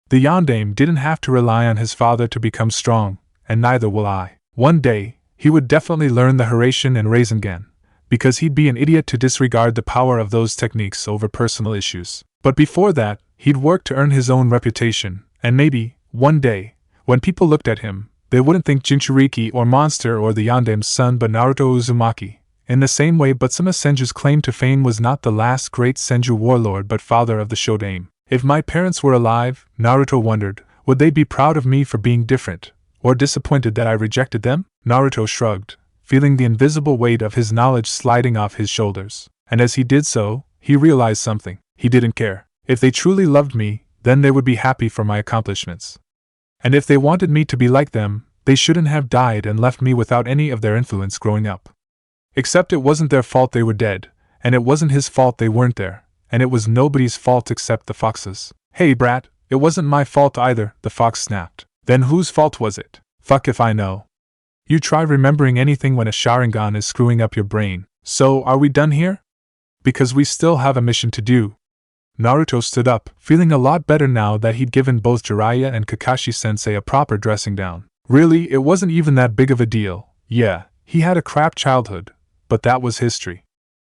The Yondaime didn't have to rely on his father to become strong, and neither will I. One day, he would definitely learn the Hiraishin and Rasengan, because he'd be an idiot to disregard the power of those techniques over personal issues. But before that, he'd work to earn his own reputation, and maybe, one day, when people looked at him, they wouldn't think Jinchuriki or Monster or the Yondaime's son but Naruto Uzumaki. In the same way Butsuma Senju's claim to fame was not the last great Senju warlord but father of the Shodaime. If my parents were alive, Naruto wondered, would they be proud of me for being different, or disappointed that I rejected them? Naruto shrugged, feeling the invisible weight of his knowledge sliding off his shoulders. And as he did so, he realized something. He didn't care. If they truly loved me, then they would be happy for my accomplishments. And if they wanted me to be like them, they shouldn't have died and left me without any of their influence growing up. Except it wasn't their fault they were dead, and it wasn't his fault they weren't there, and it was nobody's fault except the fox's. Hey brat, it wasn't my fault either, the fox snapped. Then whose fault was it? Fuck if I know. You try remembering anything when a Sharingan is screwing up your brain. So, are we done here? Because we still have a mission to do. Naruto stood up, feeling a lot better now that he'd given both Jiraiya and Kakashi-sensei a proper dressing down. Really, it wasn't even that big of a deal. Yeah, he had a crap childhood, but that was history.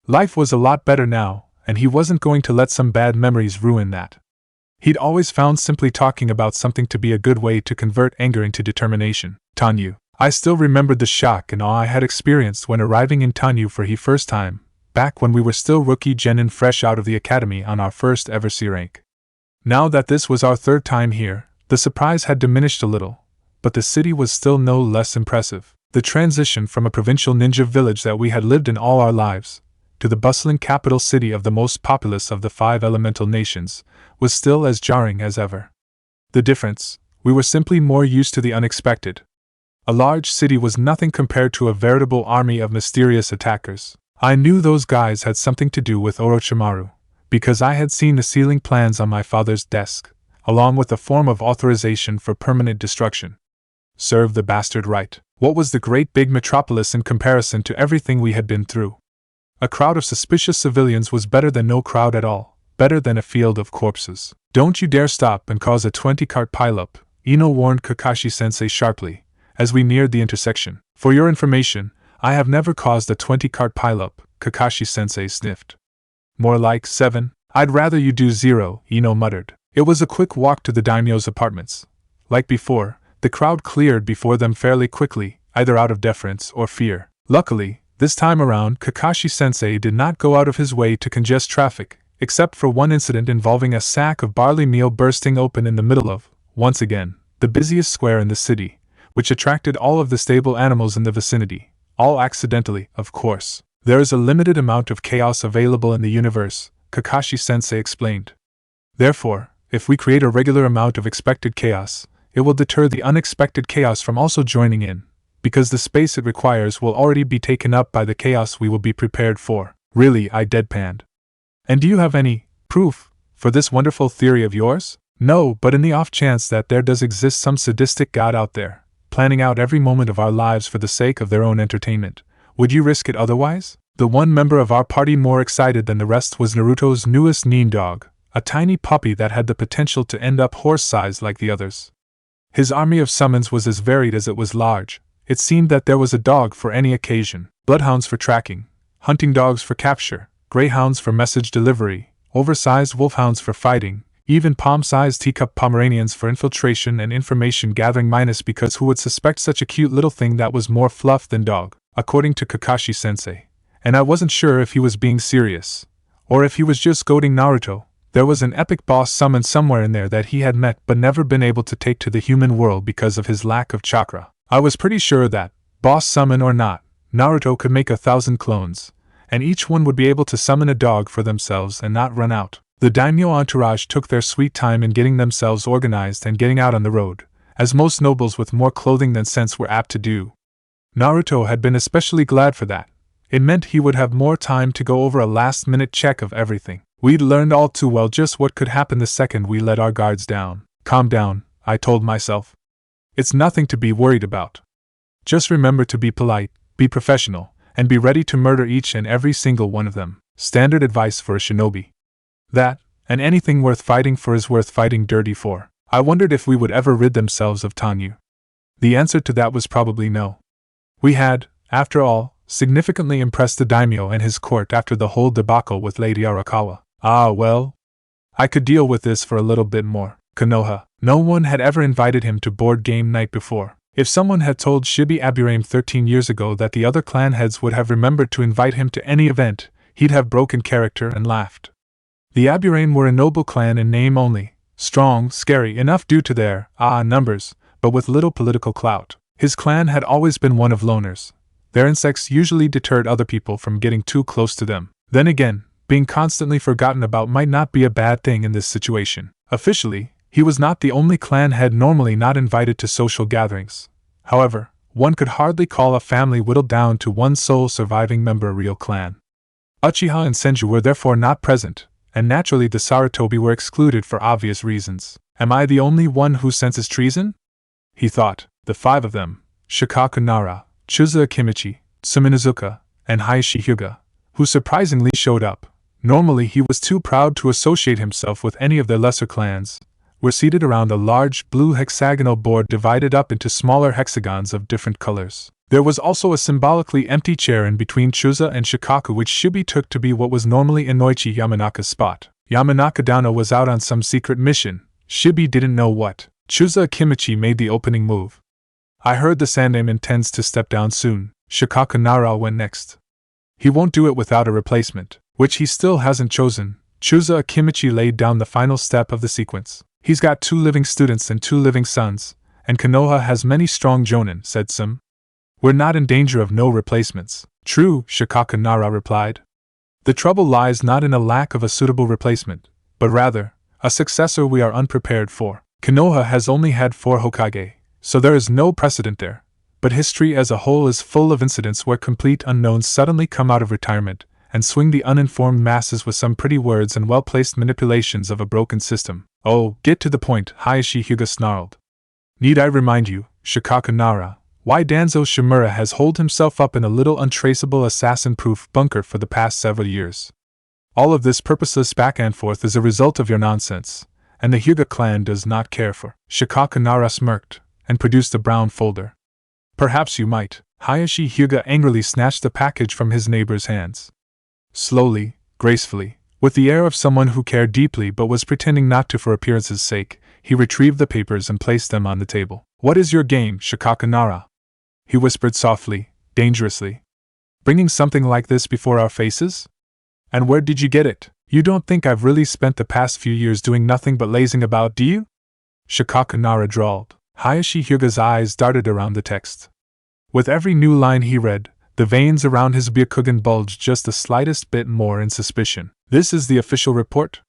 Life was a lot better now, and he wasn't going to let some bad memories ruin that. He'd always found simply talking about something to be a good way to convert anger into determination. Tanu. I still remembered the shock and awe I had experienced when arriving in Tanu for the first time, back when we were still rookie genin fresh out of the academy on our first ever C rank. Now that this was our third time here, the surprise had diminished a little, but the city was still no less impressive. The transition from a provincial ninja village that we had lived in all our lives, to the bustling capital city of the most populous of the 5 elemental nations, was still as jarring as ever. The difference, we were simply more used to the unexpected. A large city was nothing compared to a veritable army of mysterious attackers. I knew those guys had something to do with Orochimaru, because I had seen the ceiling plans on my father's desk, along with a form of authorization for permanent destruction. Serve the bastard right. What was the great big metropolis in comparison to everything we had been through? A crowd of suspicious civilians was better than no crowd at all, better than a field of corpses. Don't you dare stop and cause a 20-cart pileup, Ino warned Kakashi-sensei sharply, as we neared the intersection. For your information, I have never caused a 20-cart pileup, Kakashi-sensei sniffed. More like 7. I'd rather you do 0, Ino muttered. It was a quick walk to the daimyo's apartments. Like before, the crowd cleared before them fairly quickly, either out of deference or fear. Luckily, this time around Kakashi-sensei did not go out of his way to congest traffic, except for one incident involving a sack of barley meal bursting open in the middle of, once again, the busiest square in the city, which attracted all of the stable animals in the vicinity, all accidentally, of course. There is a limited amount of chaos available in the universe, Kakashi-sensei explained. Therefore, if we create a regular amount of expected chaos, it will deter the unexpected chaos from also joining in, because the space it requires will already be taken up by the chaos we will be prepared for. Really, I deadpanned. And do you have any proof for this wonderful theory of yours? No, but in the off chance that there does exist some sadistic god out there, planning out every moment of our lives for the sake of their own entertainment, would you risk it otherwise? The one member of our party more excited than the rest was Naruto's newest Nin dog, a tiny puppy that had the potential to end up horse-sized like the others. His army of summons was as varied as it was large. It seemed that there was a dog for any occasion, bloodhounds for tracking, hunting dogs for capture, greyhounds for message delivery, oversized wolfhounds for fighting, even palm-sized teacup Pomeranians for infiltration and information gathering, minus because who would suspect such a cute little thing that was more fluff than dog, according to Kakashi-sensei. And I wasn't sure if he was being serious, Or if he was just goading Naruto, there was an epic boss summoned somewhere in there that he had met but never been able to take to the human world because of his lack of chakra. I was pretty sure that, boss summon or not, Naruto could make 1,000 clones, and each one would be able to summon a dog for themselves and not run out. The daimyo entourage took their sweet time in getting themselves organized and getting out on the road, as most nobles with more clothing than sense were apt to do. Naruto had been especially glad for that. It meant he would have more time to go over a last-minute check of everything. We'd learned all too well just what could happen the second we let our guards down. Calm down, I told myself. It's nothing to be worried about. Just remember to be polite, be professional, and be ready to murder each and every single one of them. Standard advice for a shinobi. That, and anything worth fighting for is worth fighting dirty for. I wondered if we would ever rid themselves of Tanu. The answer to that was probably no. We had, after all, significantly impressed the daimyo and his court after the whole debacle with Lady Arakawa. Ah well, I could deal with this for a little bit more. Konoha, no one had ever invited him to board game night before. If someone had told Shibi Aburame 13 years ago that the other clan heads would have remembered to invite him to any event, he'd have broken character and laughed. The Aburame were a noble clan in name only, strong, scary enough due to their, numbers, but with little political clout. His clan had always been one of loners. Their insects usually deterred other people from getting too close to them. Then again, being constantly forgotten about might not be a bad thing in this situation. Officially, he was not the only clan head normally not invited to social gatherings. However, one could hardly call a family whittled down to one sole surviving member a real clan. Uchiha and Senju were therefore not present, and naturally the Sarutobi were excluded for obvious reasons. Am I the only one who senses treason? He thought. The 5 of them, Shikaku Nara, Chuza Akimichi, Tsuminazuka, and Hayashi Hyuga, who surprisingly showed up. Normally he was too proud to associate himself with any of their lesser clans, were seated around a large blue hexagonal board divided up into smaller hexagons of different colors. There was also a symbolically empty chair in between Chuza and Shikaku which Shibi took to be what was normally Inoichi Yamanaka's spot. Yamanaka Dano was out on some secret mission, Shibi didn't know what. Chuza Akimichi made the opening move. I heard the Sandaime intends to step down soon. Shikaku Nara went next. He won't do it without a replacement, which he still hasn't chosen. Chuza Akimichi laid down the final step of the sequence. He's got 2 living students and 2 living sons, and Konoha has many strong jonin, said Sum. We're not in danger of no replacements. True, Shikaku Nara replied. The trouble lies not in a lack of a suitable replacement, but rather, a successor we are unprepared for. Konoha has only had 4 Hokage, so there is no precedent there, but history as a whole is full of incidents where complete unknowns suddenly come out of retirement and swing the uninformed masses with some pretty words and well-placed manipulations of a broken system. Oh, get to the point, Hayashi Hyuga snarled. Need I remind you, Shikaku Nara, why Danzo Shimura has holed himself up in a little untraceable assassin-proof bunker for the past several years? All of this purposeless back and forth is a result of your nonsense, and the Hyuga clan does not care for. Shikaku Nara smirked, and produced a brown folder. Perhaps you might. Hayashi Hyuga angrily snatched the package from his neighbor's hands. Slowly, gracefully, with the air of someone who cared deeply but was pretending not to for appearance's sake, he retrieved the papers and placed them on the table. What is your game, Shikaku Nara? He whispered softly, dangerously. Bringing something like this before our faces? And where did you get it? You don't think I've really spent the past few years doing nothing but lazing about, do you? Shikaku Nara drawled. Hayashi Hyuga's eyes darted around the text. With every new line he read, the veins around his Byakugan bulged just the slightest bit more in suspicion. This is the official report?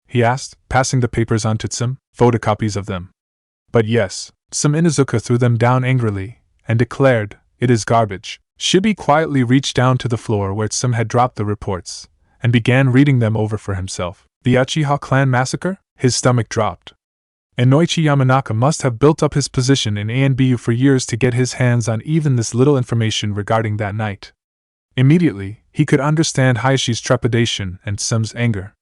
He asked, passing the papers on to Tsum, photocopies of them. But yes, Tsum Inuzuka threw them down angrily, and declared, it is garbage. Shibi quietly reached down to the floor where Tsum had dropped the reports, and began reading them over for himself. The Uchiha clan massacre? His stomach dropped. Inoichi Yamanaka must have built up his position in ANBU for years to get his hands on even this little information regarding that night. Immediately, he could understand Hayashi's trepidation and Tsum's anger.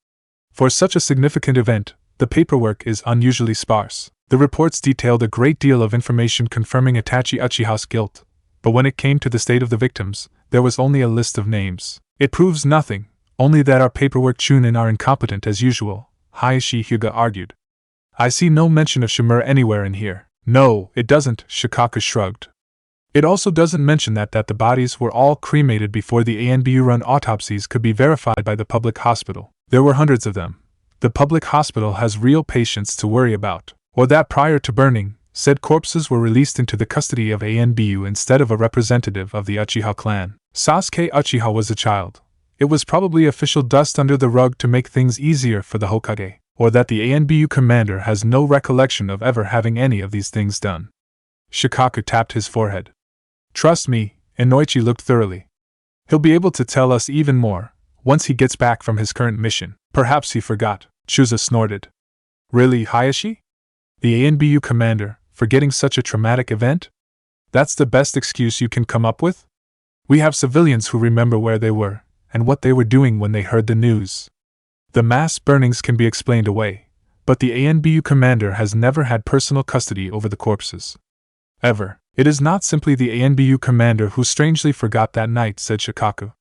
For such a significant event, the paperwork is unusually sparse. The reports detailed a great deal of information confirming Itachi Uchiha's guilt, but when it came to the state of the victims, there was only a list of names. It proves nothing, only that our paperwork chunin are incompetent as usual, Hayashi Hyuga argued. I see no mention of Shimura anywhere in here. No, it doesn't, Shikaku shrugged. It also doesn't mention that the bodies were all cremated before the ANBU-run autopsies could be verified by the public hospital. There were hundreds of them. The public hospital has real patients to worry about. Or that prior to burning, said corpses were released into the custody of ANBU instead of a representative of the Uchiha clan. Sasuke Uchiha was a child. It was probably official dust under the rug to make things easier for the Hokage. Or that the ANBU commander has no recollection of ever having any of these things done. Shikaku tapped his forehead. Trust me, Inoichi looked thoroughly. He'll be able to tell us even more, once he gets back from his current mission. Perhaps he forgot, Chusa snorted. Really, Hayashi? The ANBU commander, forgetting such a traumatic event? That's the best excuse you can come up with? We have civilians who remember where they were, and what they were doing when they heard the news. The mass burnings can be explained away, but the ANBU commander has never had personal custody over the corpses. Ever. It is not simply the ANBU commander who strangely forgot that night, said Shikaku.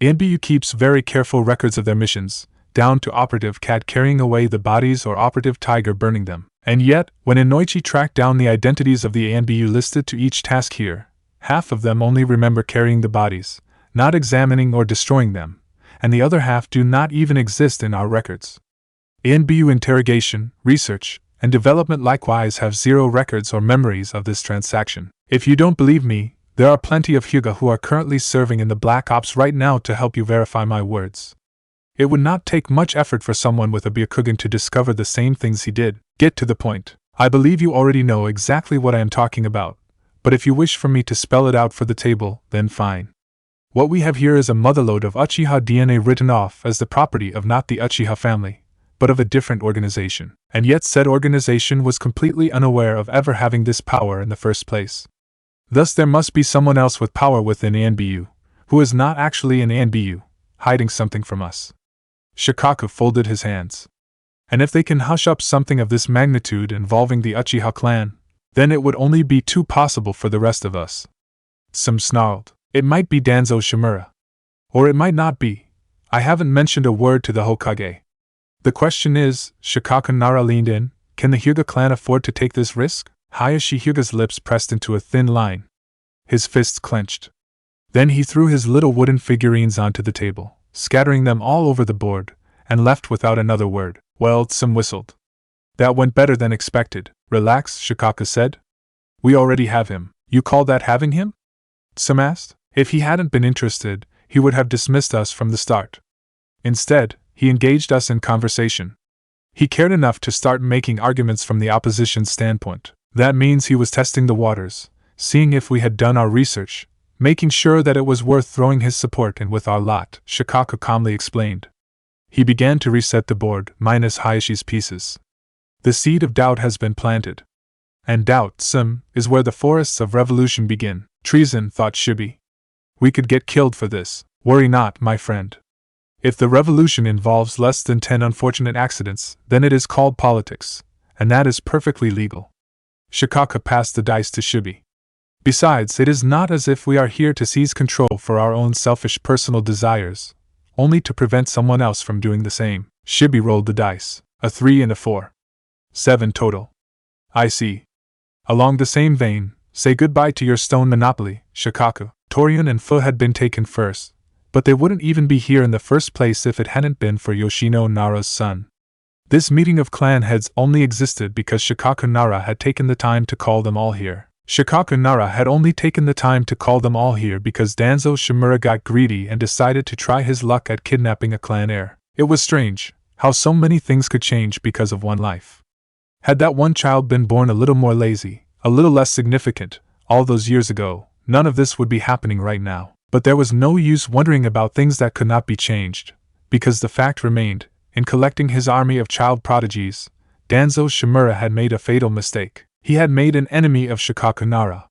ANBU keeps very careful records of their missions, down to Operative Cat carrying away the bodies or Operative Tiger burning them. And yet, when Inoichi tracked down the identities of the ANBU listed to each task here, half of them only remember carrying the bodies, not examining or destroying them, and the other half do not even exist in our records. ANBU interrogation, research, and development likewise have zero records or memories of this transaction. If you don't believe me, there are plenty of Hyuga who are currently serving in the Black Ops right now to help you verify my words. It would not take much effort for someone with a Byakugan to discover the same things he did. Get to the point. I believe you already know exactly what I am talking about, but if you wish for me to spell it out for the table, then fine. What we have here is a motherlode of Uchiha DNA written off as the property of not the Uchiha family, but of a different organization, and yet said organization was completely unaware of ever having this power in the first place. Thus there must be someone else with power within ANBU, who is not actually an ANBU, hiding something from us. Shikaku folded his hands. And if they can hush up something of this magnitude involving the Uchiha clan, then it would only be too possible for the rest of us. Some snarled. It might be Danzo Shimura. Or it might not be. I haven't mentioned a word to the Hokage. The question is, Shikaku Nara leaned in, can the Hyuga clan afford to take this risk? Hayashi Hyuga's lips pressed into a thin line. His fists clenched. Then he threw his little wooden figurines onto the table, scattering them all over the board, and left without another word. Well, Tsum whistled. That went better than expected. Relax, Shikaku said. We already have him. You call that having him? Tsum asked. If he hadn't been interested, he would have dismissed us from the start. Instead, he engaged us in conversation. He cared enough to start making arguments from the opposition's standpoint. That means he was testing the waters, seeing if we had done our research, making sure that it was worth throwing his support in with our lot, Shikaku calmly explained. He began to reset the board, minus Hayashi's pieces. The seed of doubt has been planted. And doubt, Tsum, is where the forests of revolution begin. Treason, thought Shibi. We could get killed for this. Worry not, my friend. If the revolution involves less than 10 unfortunate accidents, then it is called politics, and that is perfectly legal. Shikaku passed the dice to Shibi. Besides, it is not as if we are here to seize control for our own selfish personal desires, only to prevent someone else from doing the same. Shibi rolled the dice, a 3 and a 4. 7 total. I see. Along the same vein, say goodbye to your stone monopoly, Shikaku. Torian and Fu had been taken first, but they wouldn't even be here in the first place if it hadn't been for Yoshino Nara's son. This meeting of clan heads only existed because Shikaku Nara had taken the time to call them all here. Shikaku Nara had only taken the time to call them all here because Danzo Shimura got greedy and decided to try his luck at kidnapping a clan heir. It was strange how so many things could change because of one life. Had that one child been born a little more lazy, a little less significant, all those years ago, none of this would be happening right now. But there was no use wondering about things that could not be changed, because the fact remained, in collecting his army of child prodigies, Danzo Shimura had made a fatal mistake. He had made an enemy of Shikaku Nara.